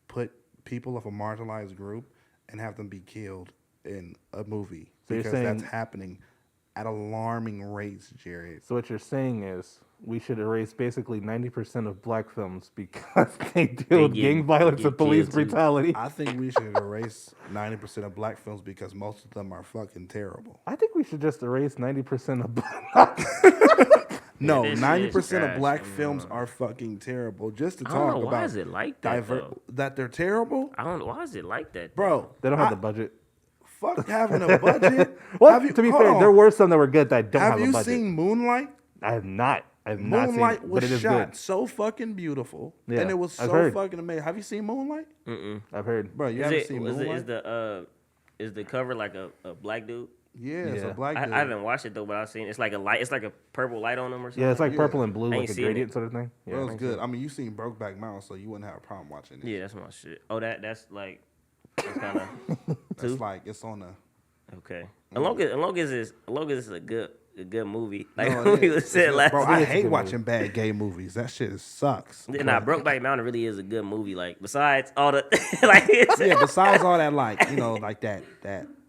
put people of a marginalized group and have them be killed in a movie, So because that's happening at alarming rates, Jared. So what you're saying is we should erase basically 90% of black films because they deal with gang violence and police brutality. I think we should erase 90% of black films because most of them are fucking terrible. I think we should just erase 90% of black. No, 90% of black films are fucking terrible. Just to talk about why is it like that? That they're terrible. I don't know why is it like that, bro. They don't have the budget. Fuck having a budget. Well, to be fair, there were some that were good that don't have a budget. Have you seen Moonlight? I have not. Moonlight seen was it, but it shot good. so fucking beautiful, Yeah, and it was so fucking amazing. Have you seen Moonlight? I've heard. Bro, you haven't seen Moonlight? Is the cover like a black dude? Yeah, it's a black dude. I haven't watched it though, but I've seen it's like a light. It's like a purple light on them or something. Yeah, it's like purple and blue, like a gradient it. sort of thing. Yeah, it was good. I mean, you seen Brokeback Mountain, so you wouldn't have a problem watching it. Yeah, that's my shit. Oh, that's like it's kind of. It's like it's on the. Okay. As long as it's a good movie. Like no, we was said last. Bro, I hate watching bad gay movies. That shit sucks. Yeah, nah, Brokeback Mountain really is a good movie. Like besides all the like. Besides all that, like like that.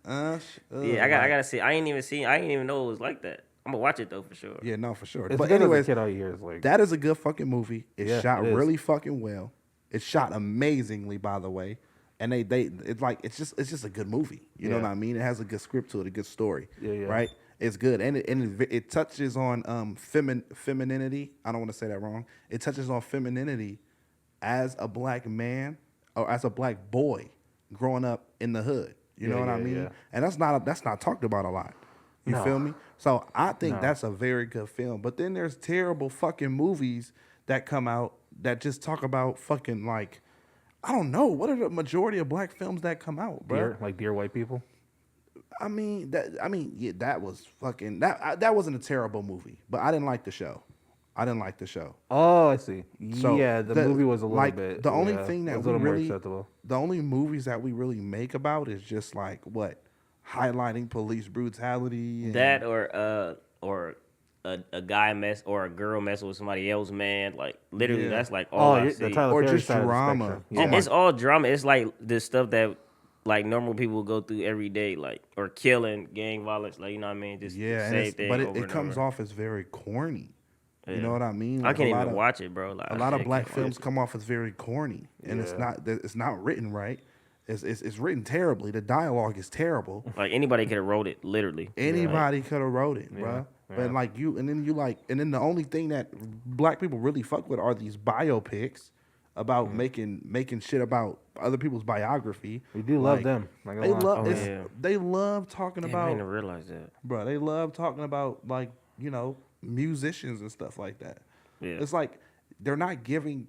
Yeah, I gotta see. I ain't even know it was like that. I'm gonna watch it though for sure. Yeah, no, for sure. It's but good anyways, as a kid all years, like that is a good fucking movie. It's shot it really fucking well. It's shot amazingly, by the way. And it's just a good movie. You know what I mean? It has a good script to it, a good story. Yeah. Right? It's good, and it touches on femininity. I don't want to say that wrong. It touches on femininity as a black man or as a black boy growing up in the hood. You know what I mean? Yeah. And that's not talked about a lot. You feel me? So I think that's a very good film. But then there's terrible fucking movies that come out that just talk about fucking like, I don't know, what are the majority of black films that come out, bro? Like Dear White People. That was fucking that wasn't a terrible movie, but I didn't like the show. Oh, I see. So yeah, the movie was a little bit. The only thing that we really, acceptable. The only movies that we really make about is just like what, highlighting police brutality. And, that or a guy mess or a girl messing with somebody else, man. Like literally, that's like all I see. Or just drama. It's all drama. It's like the stuff that like normal people go through every day, like or killing, gang violence. Like you know what I mean? Just the same thing. But it comes off as very corny. You know what I mean? Like I can't even watch it, bro. Like, a lot of black films come off as very corny, and it's not written right. It's written terribly. The dialogue is terrible. Like anybody could have wrote it, literally. Anybody could have wrote it, bro. But like and then the only thing that black people really fuck with are these biopics about making shit about other people's biography. We do love them. They love talking about. I didn't realize that, bro. They love talking about like musicians and stuff like that. Yeah. It's like they're not giving,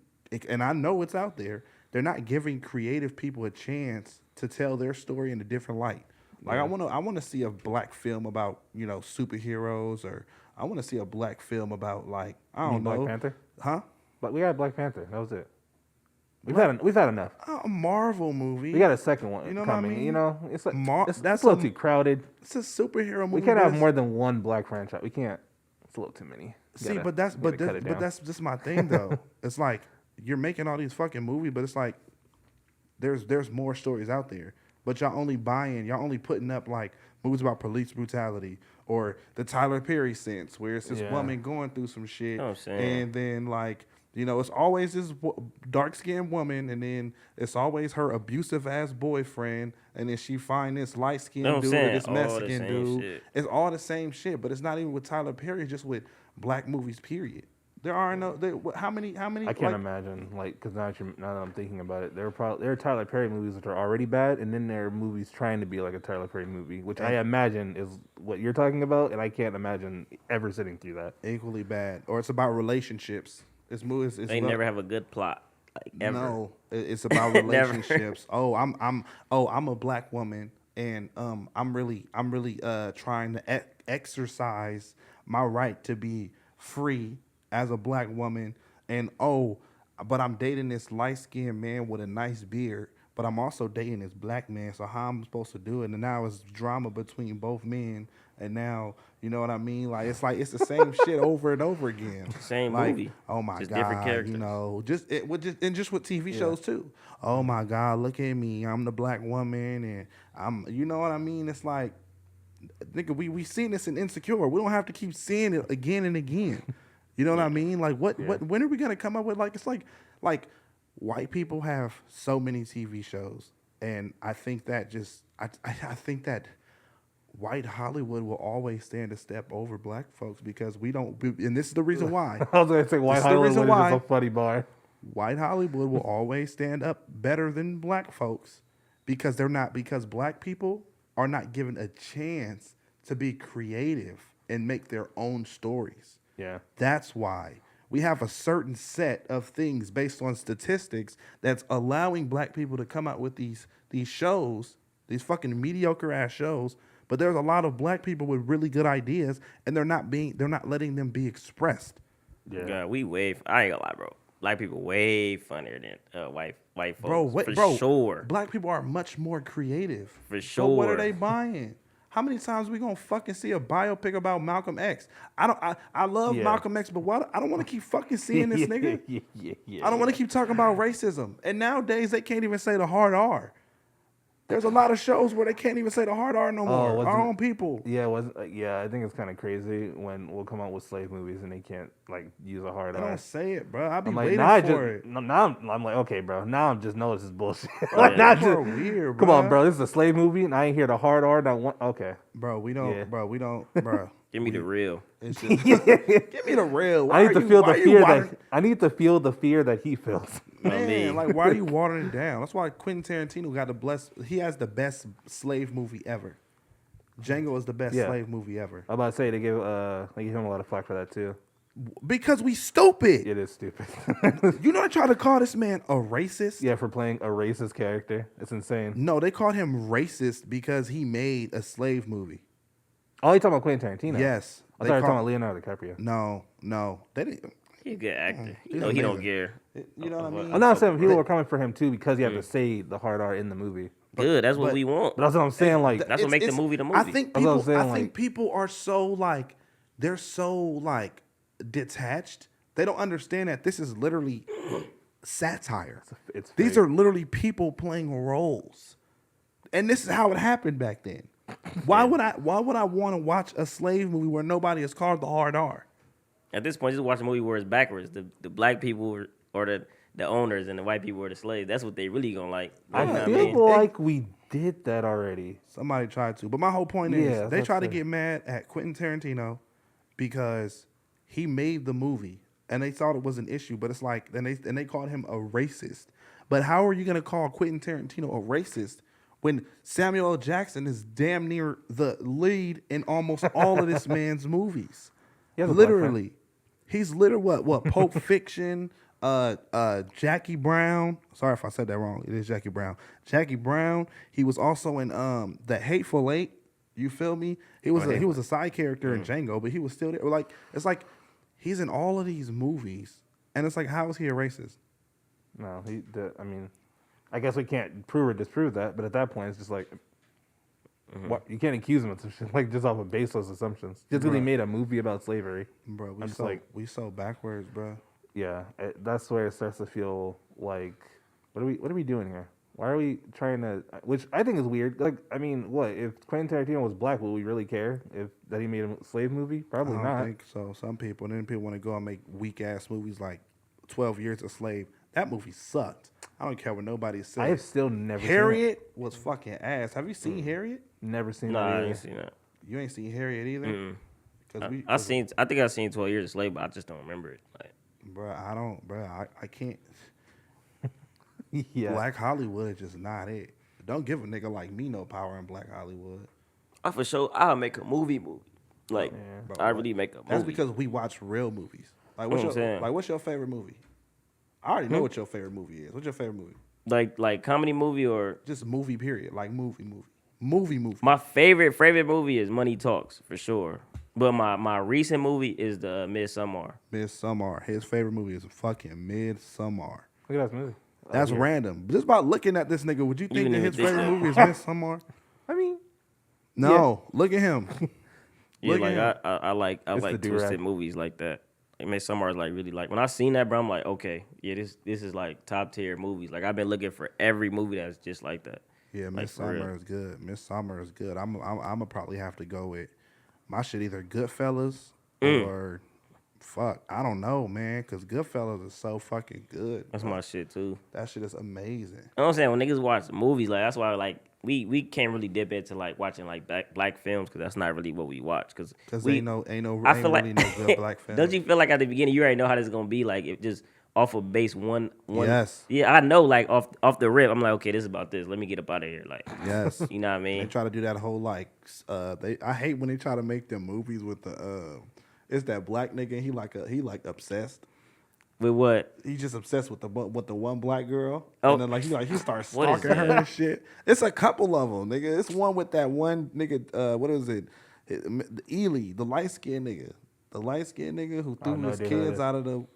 and I know it's out there. They're not giving creative people a chance to tell their story in a different light. Like I want to see a black film about superheroes, or I want to see a black film about like I don't know. Black Panther, huh? But we had Black Panther. That was it. We've had enough. A Marvel movie. We got a second one coming. What I mean? It's like that's a little too crowded. It's a superhero movie. We can't have more than one black franchise. We can't. It's a little too many. That's just my thing though. It's like you're making all these fucking movies, but it's like there's more stories out there. But y'all only putting up like movies about police brutality or the Tyler Perry sense, where it's this woman going through some shit, and then like it's always this dark skinned woman, and then it's always her abusive ass boyfriend, and then she find this light skinned dude or this Mexican dude. Shit. It's all the same shit, but it's not even with Tyler Perry, just with black movies. Period. There are how many? I can't imagine because now that I'm thinking about it, there are Tyler Perry movies that are already bad, and then there are movies trying to be like a Tyler Perry movie, which I imagine is what you're talking about, and I can't imagine ever sitting through that. Equally bad, or it's about relationships. They never have a good plot, like ever. No, it's about relationships. I'm a black woman, and I'm really trying to exercise my right to be free as a black woman, and but I'm dating this light-skinned man with a nice beard, but I'm also dating this black man, so how I'm supposed to do it? And now it's drama between both men, and now, you know what I mean? Like it's the same shit over and over again. Same movie. Oh my just God, different characters. Just with TV shows too. Oh my God, look at me, I'm the black woman, and I'm, you know what I mean? It's like, nigga, we seen this in Insecure. We don't have to keep seeing it again and again. You know what I mean? Like what when are we gonna come up with it's like white people have so many TV shows, and I think that I think that white Hollywood will always stand a step over black folks because we don't, and this is the reason why. I was gonna say white Hollywood is just a funny bar. White Hollywood will always stand up better than black folks because black people are not given a chance to be creative and make their own stories. Yeah. That's why we have a certain set of things based on statistics that's allowing black people to come out with these shows, these fucking mediocre ass shows. But there's a lot of black people with really good ideas, and they're not letting them be expressed. Yeah, God, I ain't gonna lie, bro. Black people way funnier than white folks. Bro, sure. Black people are much more creative. For sure. So what are they buying? How many times we gonna fucking see a biopic about Malcolm X? I love Malcolm X, but I don't want to keep fucking seeing this nigga. I don't want to keep talking about racism. And nowadays they can't even say the hard R. There's a lot of shows where they can't even say the hard R no more. Our own people. Yeah, I think it's kind of crazy when we'll come out with slave movies and they can't use a hard R. Don't say it, bro. I'll be like, waiting for it. Now I'm like, okay, bro. Now I'm just know this is bullshit. Weird, bro. Come on, bro. This is a slave movie, and I ain't hear the hard R. Okay, bro. We don't, bro. Give me the real. It's just, give me the real. I need to feel the fear that he feels. Man, like, why are you watering it down? That's why Quentin Tarantino he has the best slave movie ever. Django is the best slave movie ever. I'm about to say they gave him a lot of flack for that too. Because we stupid. It is stupid. You know, they try to call this man a racist. Yeah, for playing a racist character. It's insane. No, they called him racist because he made a slave movie. Oh, you talking about Quentin Tarantino? Yes. I thought you were talking about Leonardo DiCaprio. No, they didn't. He's a good actor. You know he don't care. You know what I mean? I'm not saying people were coming for him too because he had to say the hard R in the movie. Good, that's what we want. But that's what I'm saying. Like that's what makes the movie the movie. I think people are so they're so detached. They don't understand that this is literally satire. These are literally people playing roles, and this is how it happened back then. Why would I want to watch a slave movie where nobody is called the hard R? At this point, just watch a movie where it's backwards. The black people or the owners and the white people are the slaves. That's what they really gonna like. I feel like we did that already. Somebody tried to, but my whole point is they try to get mad at Quentin Tarantino because he made the movie and they thought it was an issue. But it's like then they called him a racist. But how are you gonna call Quentin Tarantino a racist when Samuel L. Jackson is damn near the lead in almost all of this man's movies? Literally. He's literally what? Pulp Fiction, Jackie Brown. Sorry if I said that wrong. It is Jackie Brown. Jackie Brown. He was also in The Hateful Eight. You feel me? He was a side character in Django, but he was still there. It's like he's in all of these movies, and it's like, how is he a racist? No, I guess we can't prove or disprove that, but at that point, it's just like. What, you can't accuse him of some shit just off of baseless assumptions. Just because he made a movie about slavery, bro. We so backwards, bro. Yeah, that's where it starts to feel like, what are we doing here? Why are we trying to? Which I think is weird. What if Quentin Tarantino was black? Would we really care that he made a slave movie? Probably not. I don't think so. Some people, and then people want to go and make weak ass movies like 12 Years a Slave. That movie sucked. I don't care what nobody says. I have still never seen it. Harriet was fucking ass. Have you seen Harriet? Never seen it. No, I ain't seen that. You ain't seen Harriet either? I think I've seen 12 Years a Slave, but I just don't remember it. I can't. Yeah. Black Hollywood is just not it. Don't give a nigga like me no power in Black Hollywood. For sure, I'll make a movie. I really make a movie. That's because we watch real movies. What's your favorite movie? I already know what your favorite movie is. What's your favorite movie? Like comedy movie or just movie period? Like movie. My favorite movie is Money Talks for sure. But my recent movie is the Midsommar. Midsommar. His favorite movie is fucking Midsommar. Look at that movie. That's random. Just by looking at this nigga, would you think that his favorite movie is Midsommar? No. Look at him. I like twisted movies like that. Midsommar is like really like when I seen that, bro. I'm like, okay, yeah, this is like top tier movies. Like I've been looking for every movie that's just like that. Yeah, Like, for real. Midsummer is good. Midsummer is good. I'm gonna probably have to go with my shit either Goodfellas or fuck. I don't know, man, because Goodfellas is so fucking good. That's bro. my shit too. That shit is amazing. You know what I'm saying? When niggas watch movies, like that's why like we can't really dip into like watching like black films because that's not really what we watch. Because Ain't I feel really like no good black film. don't you feel like at the beginning you already know how this is gonna be? Like it just off of base one. Yes. Yeah, I know. Like off the rip, I'm like, okay, this is about this. Let me get up out of here. Like, Yes. you know what I They mean? try to do that whole like I hate when they try to make them movies with the it's that black nigga and he like obsessed. With what? He's just obsessed with the one black girl. Oh. And then he starts What is stalking her that? and shit. It's a couple of them, nigga. It's one with that one nigga. What is it? Ely, the light skinned nigga. The light skinned nigga who threw no his idea who kids that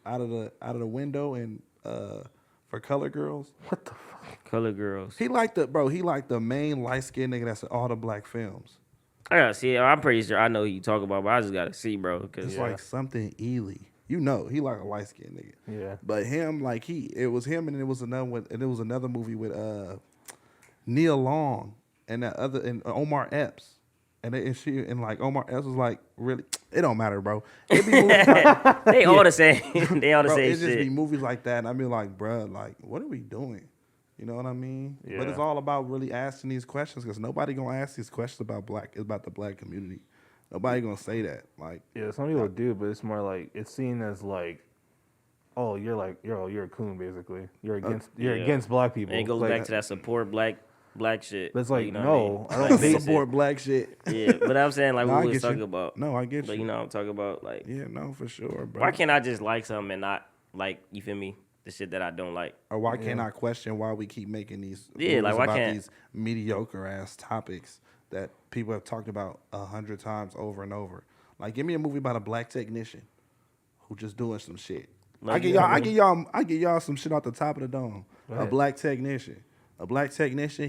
out of the window and for Color Girls. What the fuck? Color Girls. He like the main light skinned nigga that's in all the black films. I gotta see. I'm pretty sure I know who you talk about, but I just gotta see, bro. Cause It's like something Ely. You know, he like a light skinned nigga. Yeah. But him, like it was him, and it was another one, and it was another movie with Neil Long and Omar Epps, and Omar Epps was like, really, it don't matter, bro. It be movies they all the same. They all the bro, same it just be shit. movies like that, and I be like, bro, like, what are we doing? You know what I mean? But Yeah. it's all about really asking these questions because nobody gonna ask these questions about the black community. Nobody gonna say that. Like, Yeah, some people do, but it's more like it's seen as like, oh, you're a coon basically. You're against black people. And it goes Like, back to that support black shit. But it's like you know no, what I mean? don't. They, support black shit. Yeah, but I'm saying like No, what I we was get talking you. about. No, I get But you. you know what I'm talking about? Like, Yeah, no, for sure, bro. why can't I just like something and not like, you feel me? The shit that I don't like. Or why can't I question why we keep making these Yeah, like, movies why about can't- these mediocre ass topics that people have talked about 100 times over and over? Like, give me a movie about a black technician who just doing some shit. Like, I get y'all some shit off the top of the dome. A black technician.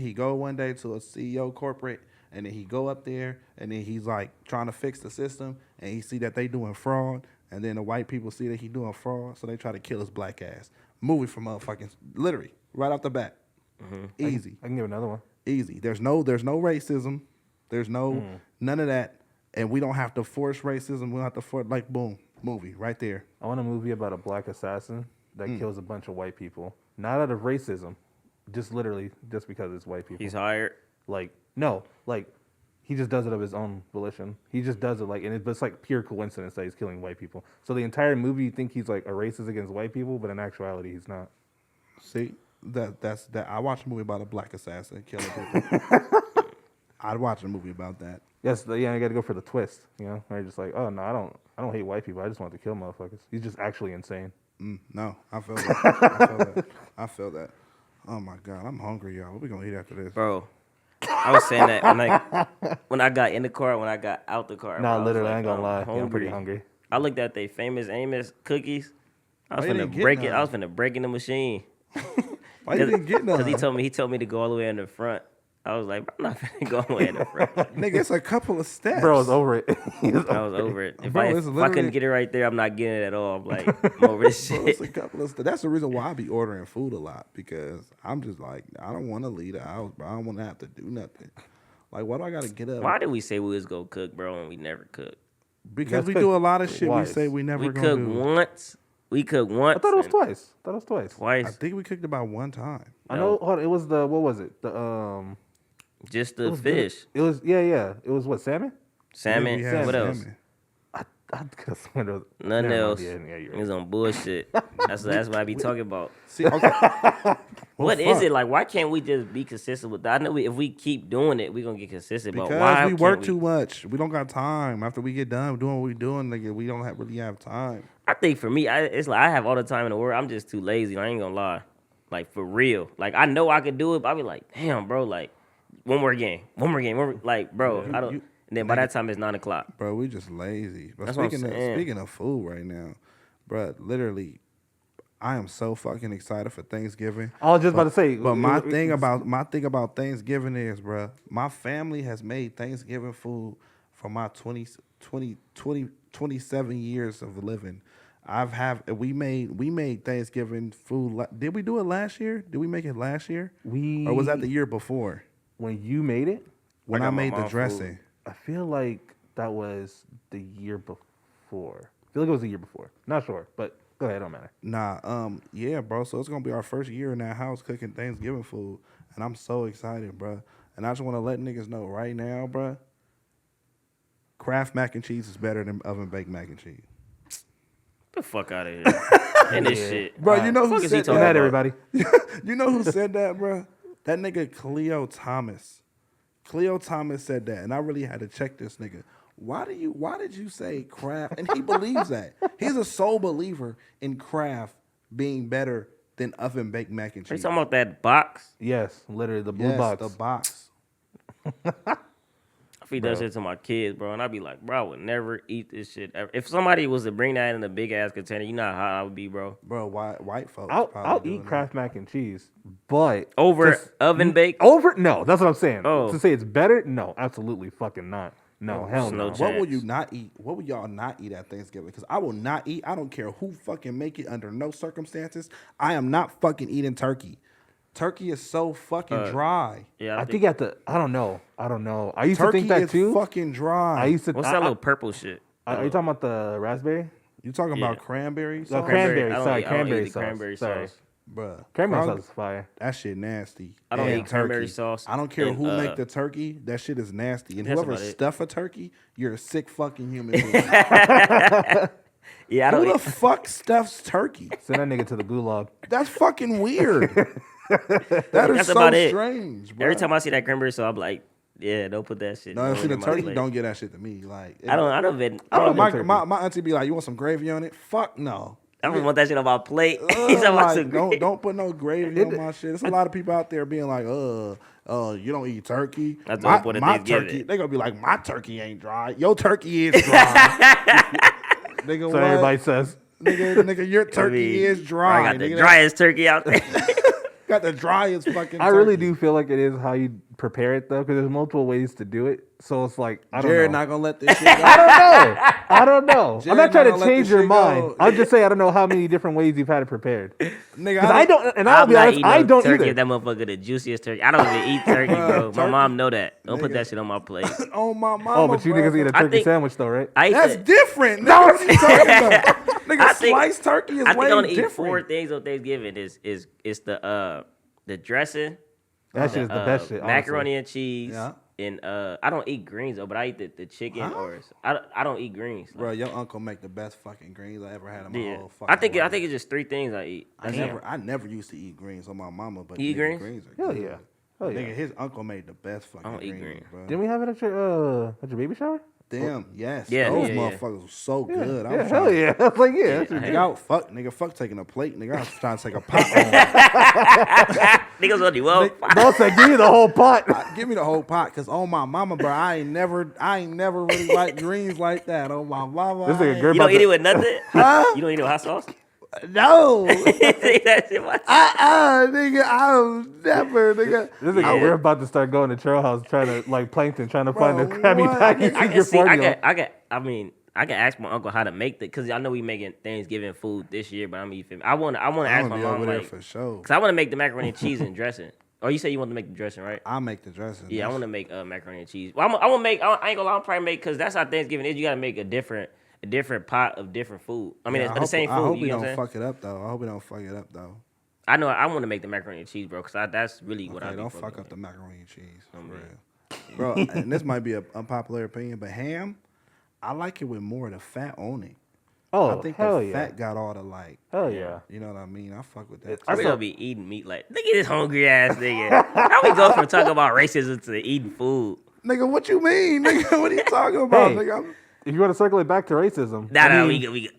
He go one day to a CEO corporate and then he go up there and then he's like trying to fix the system and he see that they doing fraud and then the white people see that he doing fraud, so they try to kill his black ass. Movie from motherfucking literally right off the bat. Easy. I can give another one. Easy. There's no racism. There's none of that. And we don't have to force racism. We don't have to force boom, movie right there. I want a movie about a black assassin that kills a bunch of white people, not out of racism, just literally just because it's white people. He's hired. Like no, like he just does it of his own volition. He just does it but it's like pure coincidence that he's killing white people. So the entire movie, you think he's like a racist against white people, but in actuality, he's not. See, that's that. I watched a movie about a black assassin killing people. I'd watch a movie about that. Yes, yeah, I got to go for the twist. You know, where you're just like, oh no, I don't hate white people. I just want to kill motherfuckers. He's just actually insane. No, I feel that. I feel that. Oh my god, I'm hungry, y'all. What we gonna eat after this? Bro, I was saying that when I got in the car, when I got out the car. Nah, bro, I was literally, like, I ain't gonna lie. Yeah, I'm pretty hungry. hungry. I looked at they famous Amos cookies. I was Why you finna didn't get break it. none? I was finna break in the machine. Why you didn't get none? Because he told me to go all the way in the front. I was like, I'm not finna go all the way in the front. Nigga, it's a couple of steps. Bro, it's over it. I was over it. If, Bro, I, it's if I literally- couldn't get it right there, I'm not getting it at all. I'm like, I'm over this Bro, it's shit. a couple of steps. That's the reason why I be ordering food a lot because I'm just like, I don't want to leave the house, bro. I don't want to have to do nothing. Like, why do I gotta get up? Why did we say we was gonna cook, bro, and we never cook? Because That's we do a lot of shit twice. we say we never We gonna cooked do. once. We cooked once. I thought it was and twice. I Twice. think we cooked about one time. I know. Hold on, it was what was it? Just it the was fish. Good. It was yeah. It was what, salmon? Salmon. Yeah, we had What else? salmon. I could have sworn it was Nothing never else. mind. Yeah, you're It right. was on bullshit. That's what I be talking about. See, okay. What is fuck. it like? Why can't we just be consistent with that? I know if we keep doing it, we gonna get consistent. But Because why we can't work too much. We don't got time. After we get done doing what we doing, nigga, we don't really have time. I think for me, it's like I have all the time in the world. I'm just too lazy. I ain't gonna lie. Like for real. Like I know I could do it, but I be like, damn, bro. Like one more game. Like, bro, I don't. And then by that time it's 9:00. Bro, we just lazy. But That's what I'm speaking saying. of food right now, bro, literally, I am so fucking excited for Thanksgiving. I was just about to say. But my thing about Thanksgiving is, bro, my family has made Thanksgiving food for my 27 years of living. We made Thanksgiving food. Did we do it last year? Did we make it last year? Or was that the year before? When you made it? When I made the dressing. Food. I feel like that was the year before. I feel like it was the year before. Not sure, but go ahead, don't matter. Nah, yeah, bro. So it's gonna be our first year in that house cooking Thanksgiving food, and I'm so excited, bro. And I just want to let niggas know right now, bro. Kraft mac and cheese is better than oven baked mac and cheese. Get the fuck out of here. And this shit. Bro, you know who Fuck is he said talking that? Good about? night, everybody. You know who said that, bro? That nigga Cleo Thomas. Cleo Thomas said that, and I really had to check this nigga. Why did you say Kraft? And he believes that. He's a sole believer in Kraft being better than oven baked mac and Are you cheese. talking about that box? Yes, literally the blue Yes, box. the box. I feed that shit to my kids, bro, and I'd be like, bro, I would never eat this shit ever. If somebody was to bring that in a big ass container, you know how hot I would be, bro. Bro, white folks. I'll probably eat doing Kraft mac and cheese, but Over just- oven baked? Over? No, that's what I'm saying. Oh. To say it's better? No, absolutely fucking not. No, hell no no. chance. What will you not eat? What will y'all not eat at Thanksgiving? Because I will not eat. I don't care who fucking make it under no circumstances. I am not fucking eating turkey. Turkey is so fucking dry. Yeah, I think at the I don't know. I used to Turkey think that is too. fucking dry. I used to. what's that little purple shit? Are you talking about the raspberry? You talking Yeah. about cranberry No, sauce? cranberry. I don't Sorry, eat- I don't eat cranberry the sauce. cranberry Sorry. sauce. Bruh. Cranberry Crumb- sauce is fire. That shit nasty. I don't And eat cranberry sauce. I don't care and, who make the turkey. That shit is nasty. And That's whoever about it. stuff a turkey, you're a sick fucking human being. Yeah, I don't Who the eat. fuck stuffs turkey? Send that nigga to the gulag. That's fucking weird. That is That's so about it. strange, bro. Every time I see that cranberry sauce, I'm like, yeah, don't put that shit. No, see the in my turkey, plate. don't get that shit to me. Like, I don't Bro, turkey. my auntie be like, "You want some gravy on it?" Fuck no. I don't want that shit on my plate. He's Ugh, talking about like, some don't put no gravy on my shit. There's a lot of people out there being like, you don't eat turkey. That's what I put at my Thanksgiving. turkey, they gonna be like, my turkey ain't dry. Your turkey is dry. Nigga, So what? everybody says. Nigga, your turkey is dry. I got the nigga. driest turkey out there. Got the driest fucking. I really turkey. do feel like it is how you prepare it though, because there's multiple ways to do it. So it's like I don't Jared know. not gonna let this shit go. I don't know. Jared I'm not trying not to gonna let change this your shit mind. go. I'll just say I don't know how many different ways you've had it prepared. Nigga, Because I don't, and I'll I'm be not honest, eating I no don't turkey either. if that motherfucker the juiciest turkey. I don't even eat turkey, bro. My turkey- mom know that. Don't put Nigga. that shit on my plate. Oh my mama. Oh, but you bro. niggas eat a I turkey think- sandwich though, right? I eat That's the- different. Nigga, what you talking about? Nigga, I think- sliced turkey is I think way I only eat different. 4 things on Thanksgiving. Is the dressing, That shit is the best shit. macaroni and cheese, Yeah. and I don't eat greens though, but I eat the chicken or I don't eat greens. Bro, your uncle make the best fucking greens I ever had in my Yeah, whole fucking I think life. it's just 3 things I eat. I never used to eat greens on my mama, but You eat nigga, greens? are Hell good. yeah. Hell yeah. Nigga, his uncle made the best fucking I don't eat greens, greens. bro. Didn't we have it at your baby shower? Damn, yes. Yeah, those yeah, yeah. motherfuckers were so good. I Yeah, was hell trying, yeah. I was like, yeah. that's I what- Nigga, fuck taking a plate. Nigga, I was trying to take a pot home. Niggas on you well. Don't say give me the whole pot. Give me the whole pot, cause on my mama, bro, I ain't never really liked greens like that. On my mama, This I nigga ain't- Griffy You don't eat it with nothing. Huh? You don't eat it with hot sauce. No. That shit, what? Nigga, I'll never, nigga. This nigga, Yeah. we're about to start going to Trail House trying to like plankton, trying to find the Bro, Krabby what? Patty I secret can see. formula. I can ask my uncle how to make it because I know we making Thanksgiving food this year. But I want to I'm ask gonna my be mom over there like for sure. because I want to make the macaroni and cheese and dressing. Oh, you say you want to make the dressing, right? I'll make the dressing. Yeah, I want to make macaroni and cheese. Well, I want to make. I ain't gonna lie. I'll probably make because that's how Thanksgiving is. You gotta make a different pot of different food. I mean, Yeah, it's the same food. I hope you we know what don't I'm saying? fuck it up though. I hope we don't fuck it up though. I know. I want to make the macaroni and cheese, bro. Because that's really what I Okay, be don't fucking fuck up with. the macaroni and cheese, for real. Bro, and this might be an unpopular opinion, but ham, I like it with more of the fat on it. Oh, I think hell the yeah. fat got all the like, Hell yeah. you know what I mean? I fuck with that. I saw- really be eating meat like look at this hungry ass nigga. How we go from talking about racism to eating food? Nigga, what you mean? Nigga, what are you talking about, Hey. nigga? If you want to circle it back to racism, Nah, I nah, mean, we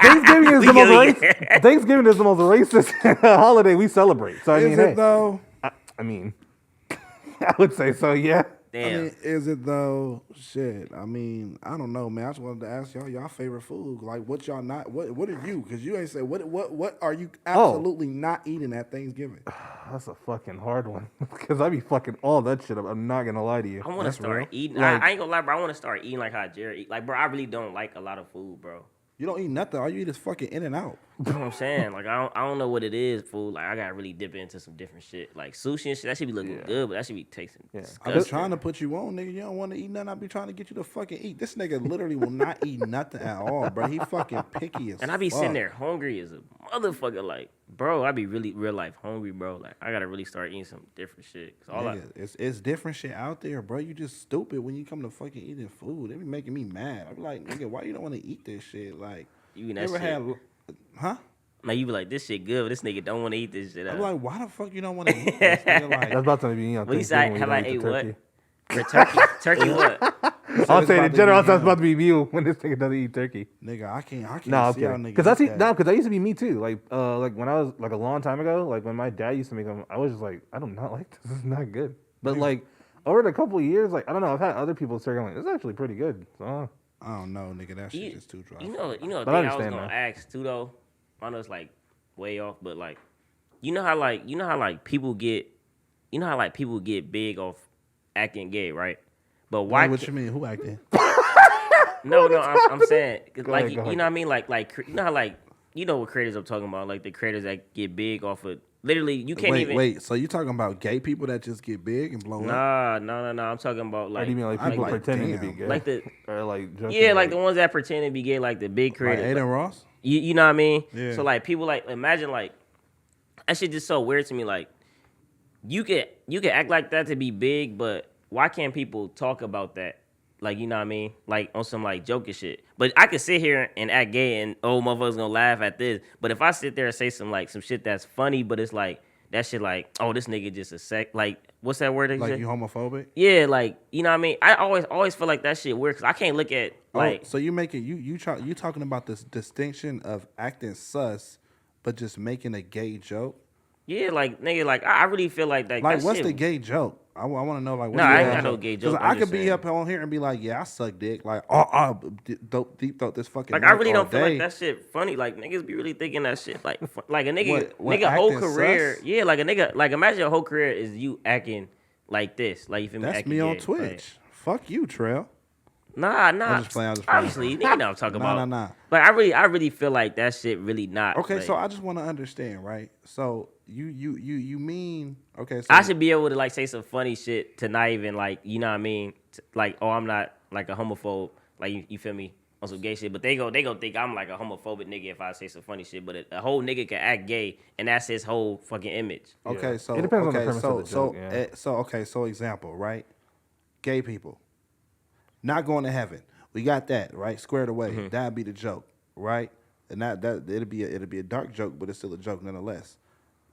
Thanksgiving is We the most good, we racist. Thanksgiving is the most racist holiday we celebrate. So I mean, Is it hey, though? I mean, I would say so. Yeah. I Damn. mean, is it though? Shit. I mean, I don't know, man. I just wanted to ask y'all favorite food. Like, what y'all not? What are you? Because you ain't say what are you absolutely not eating at Thanksgiving? That's a fucking hard one because I be fucking all that shit up. I'm not gonna lie to you. I want to That's start real. eating. Like- I ain't gonna lie, bro. I want to start eating like how Jared eat. Like, bro, I really don't like a lot of food, bro. You don't eat nothing. All you eat is fucking In and Out. You know what I'm saying? Like I don't know what it is, fool. Like I gotta really dip into some different shit. Like sushi and shit, that should be looking good, but that should be tasting I be disgusting. trying to put you on, nigga. You don't want to eat nothing. I be trying to get you to fucking eat. This nigga literally will not eat nothing at all, bro. He fucking picky as And I be fuck. sitting there hungry as a motherfucker. Like, bro, I be really real life hungry, bro. Like I gotta really start eating some different shit. 'Cause all Nigga, it's different shit out there, bro. You just stupid when you come to fucking eating food. It be making me mad. I be like, nigga, why you don't want to eat this shit? Like, you ever shit. had, huh? Like you be like, this shit good, but this nigga don't want to eat this shit. I'm like, why the fuck you don't want to eat this? Nigga, like, That's about to be on What you say? Thanksgiving when Have you I don't eat ate the what? turkey. For turkey? Turkey what? I'll say in about to general, be that's you. about to be you when this nigga doesn't eat turkey. nigga, I can't No, I'm see how kidding. niggas Because that's eat that. because that used to be me too. Like when I was like a long time ago, like when my dad used to make them, I was just like, I do not like this. This is not good. But like over the couple of years, like I don't know, I've had other people say like, it's actually pretty good. So, I don't know, nigga. That shit just too dry. You know the thing But I I was understand, gonna man. ask too though. I know it's like way off, but like, you know how people get big off acting gay, right? But why? Wait, what you mean? Who acting? No, I'm saying 'cause Go like ahead, go you ahead. know what I mean, like you know how like you know what creators I'm talking about, like the creators that get big off of literally you can't Wait, even. wait. So you talking about gay people that just get big and blow up? No. I'm talking about or like do you mean like I'm people like, pretending to be damn. gay? like the or like joking, yeah, like the ones that pretend to be gay, like the big Like creators. Aiden Ross? You know what I mean? Yeah. So like people like imagine like that shit just so weird to me. Like you could act like that to be big, but why can't people talk about that? Like you know what I mean? Like on some like joking shit. But I could sit here and act gay and motherfuckers gonna laugh at this. But if I sit there and say some shit that's funny, but it's like that shit like this nigga just a sec like what's that word? That Like said? you homophobic? Yeah, like you know what I mean. I always feel like that shit weird because I can't look at like So you making you talking about this distinction of acting sus, but just making a gay joke? yeah, like nigga, like I really feel like that. Like that what's shit, the gay joke? I want to know like what's No, the I gay ain't got no gay joke. Because I'm I could just be saying. up on here and be like, yeah, I suck dick. Like, deep throat this fucking. Like I mic really all don't feel like day. that shit funny. Like niggas be really thinking that shit like like a nigga What, nigga whole acting career. sus? Yeah, like a nigga like imagine your whole career is you acting like this. Like you feel me? That's acting me on gay. Twitch. Like, Fuck you, Trell. nah. I'm just playing. Obviously, you know what I'm talking about. Nah. But I really feel like that shit really not. Okay, like, so I just want to understand, right? So you mean okay? So I should be able to like say some funny shit to not even like you know what I mean? Like I'm not like a homophobe. Like you feel me? On some gay shit, but they go think I'm like a homophobic nigga if I say some funny shit. But a whole nigga can act gay, and that's his whole fucking image. Okay, Yeah. so It depends on the okay, premise so of the joke, yeah. so example, right? Gay people not going to heaven. We got that right squared away. Mm-hmm. That'd be the joke, right? And that it'll be a dark joke, but it's still a joke nonetheless.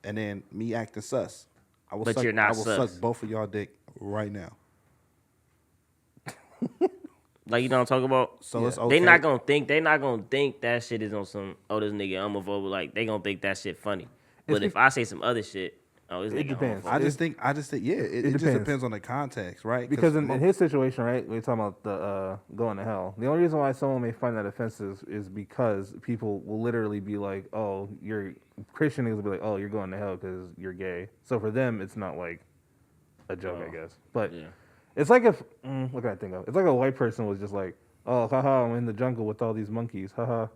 And then me acting sus. I will But you're not I will sus. suck both of y'all dick right now. Like you know what I'm talking about? So it's okay. They not gonna think that shit is on some this nigga homophobic. Like they gonna think that shit funny. But if I say some other shit, this It nigga depends. homophobic. I just think yeah, it just depends. depends on the context, right? Because in his situation, right, we're talking about the going to hell. The only reason why someone may find that offensive is because people will literally be like, "Oh, you're Christian." Niggas will be like, "Oh, you're going to hell because you're gay." So for them, it's not like a joke, I guess. But yeah. it's like if what can I think of? It's like a white person was just like, "Oh, haha, I'm in the jungle with all these monkeys, haha,"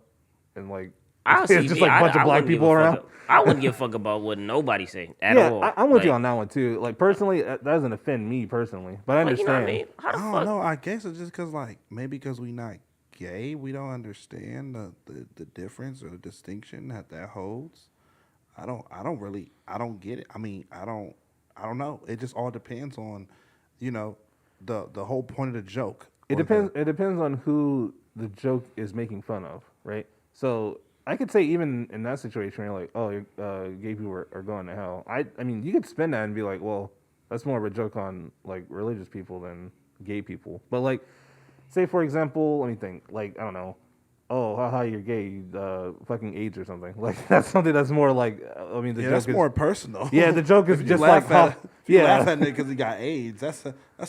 and like. Honestly, It's just like a bunch of black wouldn't give people a around. fuck. I wouldn't give a fuck about what nobody say at Yeah, all. I'm with you Like, on that one too. Like personally, that doesn't offend me personally, but I like, you know understand. what I mean? How the I fuck? don't know. I guess it's just because, like, maybe because we not gay, we don't understand the difference or the distinction that holds. I don't get it. I mean, I don't know. It just all depends on, the whole point of the joke. It or depends. It depends on who the joke is making fun of, right? So I could say even in that situation, you're like, "Oh, gay people are going to hell." I mean, you could spin that and be like, "Well, that's more of a joke on like religious people than gay people." But like, say for example, let me think. Like I don't know. Oh, haha, you're gay, fucking AIDS or something. Like that's something that's more like. I mean, the joke that's is more personal. Yeah, the joke is If you just laugh like, at ha- if you yeah. laugh at it because he got AIDS. That's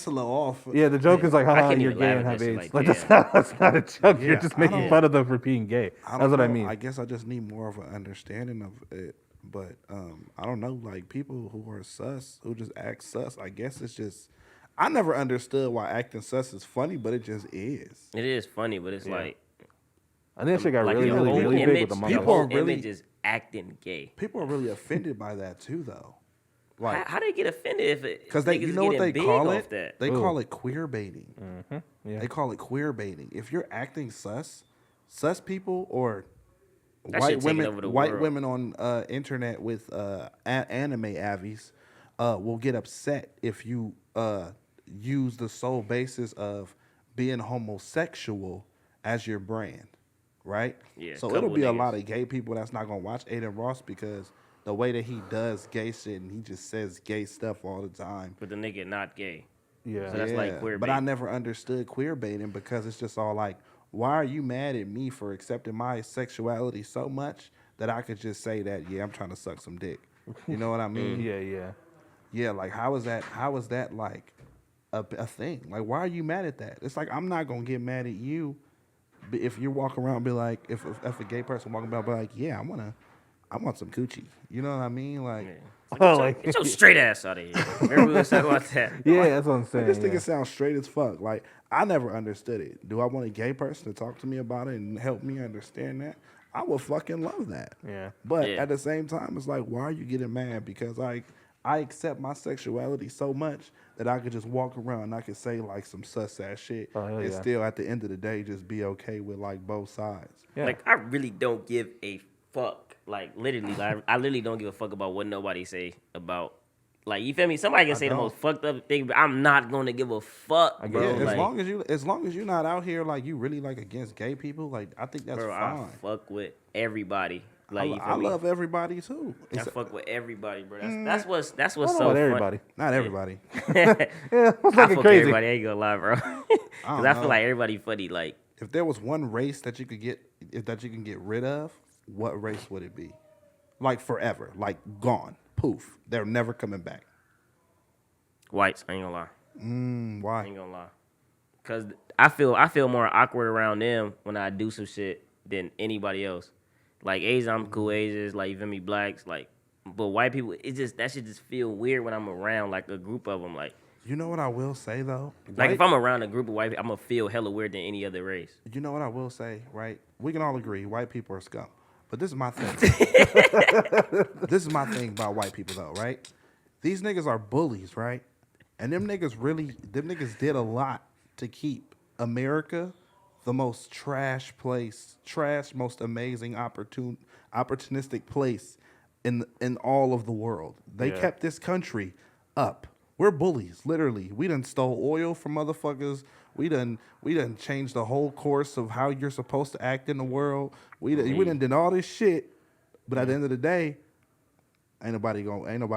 a little off. Yeah, the joke is like, I haha, can't you're even gay laugh and at have that shit AIDS. like, Like, that's not a joke. Yeah, You're just I making don't- fun of them for being gay. I don't That's what I know. mean. I guess I just need more of an understanding of it. But I don't know, like people who are sus, who just act sus. I guess it's just I never understood why acting sus is funny, but it just is. It is funny, but it's Yeah. like I think that shit got like really, your really, whole really image, big with the People your manga. are whole really- image is acting gay. People are really offended by that too, though. Like, How they get offended if it? because they, niggas you is know what getting they big call off it? That. They Ooh. call it queer baiting. Yeah. They call it queer baiting. If you're acting sus people or That white shit taking over women, the white world. women on internet with anime avies will get upset if you use the sole basis of being homosexual as your brand, right? Yeah, So couple it'll be a niggas. lot of gay people that's not gonna watch Aiden Ross because the way that he does gay shit and he just says gay stuff all the time. But the nigga not gay. Yeah. So that's like queer But bait. I never understood queer baiting because it's just all like, why are you mad at me for accepting my sexuality so much that I could just say that, yeah, I'm trying to suck some dick. You know what I mean? Yeah. Yeah, like how is that like a thing? Like, why are you mad at that? It's like, I'm not gonna get mad at you if you walk around and be like, if a gay person walking around be like, yeah, I want some coochie. You know what I mean? Like, Yeah. Get your straight ass out of here. Remember we was talking about that? Yeah, that's what I'm saying. I just think yeah. it sounds straight as fuck. Like, I never understood it. Do I want a gay person to talk to me about it and help me understand that? I would fucking love that. Yeah. But Yeah. at the same time, it's like, why are you getting mad? Because I accept my sexuality so much that I could just walk around and I could say like some sus ass shit Oh, hell and yeah. still at the end of the day just be okay with like both sides. Yeah. Like I really don't give a fuck. Like literally, I literally don't give a fuck about what nobody say about. Like you feel me? Somebody can say the don't. most fucked up thing, but I'm not gonna give a fuck, I get bro. it. Yeah, Like, as long as you're not out here like you really like against gay people, like I think that's bro, I fine. fuck with everybody. Like you feel I me? love everybody too. I It's- fuck with everybody, bro. That's what's I so don't know fun. about everybody. not everybody. Yeah, it's I fucking fuck with crazy. everybody. I ain't gonna lie, bro. Because I know. feel like everybody funny. Like If there was one race that you could get rid of, what race would it be? Like forever, like gone, poof. They're never coming back. whites, I ain't gonna lie. I Why? ain't gonna lie. Cause I feel more awkward around them when I do some shit than anybody else. Like Asians, I'm cool Asians, like you feel me, blacks, like. But white people, that shit just feel weird when I'm around like a group of them. Like You know what I will say though? if I'm around a group of white people, I'm gonna feel hella weird than any other race. You know what I will say, right? We can all agree white people are scum. But this is my thing. This is my thing about white people though, right? These niggas are bullies, right? And them niggas did a lot to keep America the most trash place, most amazing opportunistic place in all of the world. They Yeah. kept this country up. We're bullies, literally. We done stole oil from motherfuckers. We done changed the whole course of how you're supposed to act in the world. We done did all this shit, but at the end of the day, ain't nobody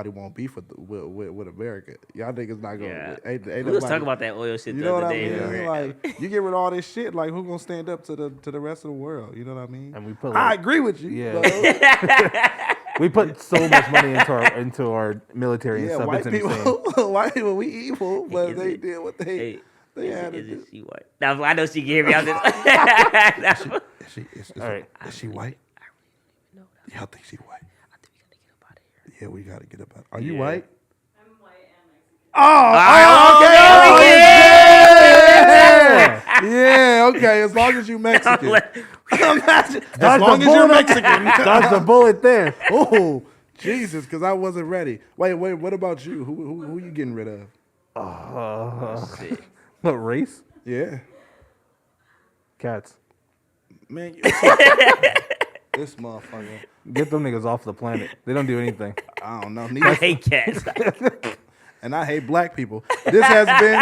want beef with America. Y'all niggas not gonna. Yeah. Ain't We was nobody- talking about that oil shit You the know what other I day. mean? Right? Like you get rid of all this shit. Like who gonna stand up to the rest of the world? You know what I mean? And we put I like, agree with you. Yeah. but- we put so much money into our military and yeah, stuff. white It's insane. people, white people, we evil, but Is they it- did what they Hey, had to is do. it she white? Now, I know she can hear me out there. All right. Is she white? Y'all think she white? Yeah, we gotta get up out. Are you Yeah. white? I'm white and Mexican. Yeah, okay. As long as you Mexican. As Dodge long the as you're bullet. Mexican. Dodge the bullet there. Oh, Jesus, because I wasn't ready. Wait. What about you? Who you getting rid of? What race? Yeah, Cats. man. This motherfucker. Get them niggas off the planet. They don't do anything. I don't know. I Neither, hate cats. and I hate black people. This has been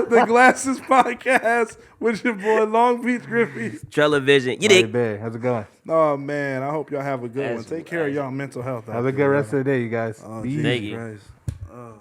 the Glasses Podcast with your boy Long Beach Griffy. Television. You Hey, dig? babe, how's it going? Oh man, I hope y'all have a good one. That's Take care of right. y'all mental health. Have a good rest of the day, you guys. Oh, Be Jesus Thank you. Christ. Oh.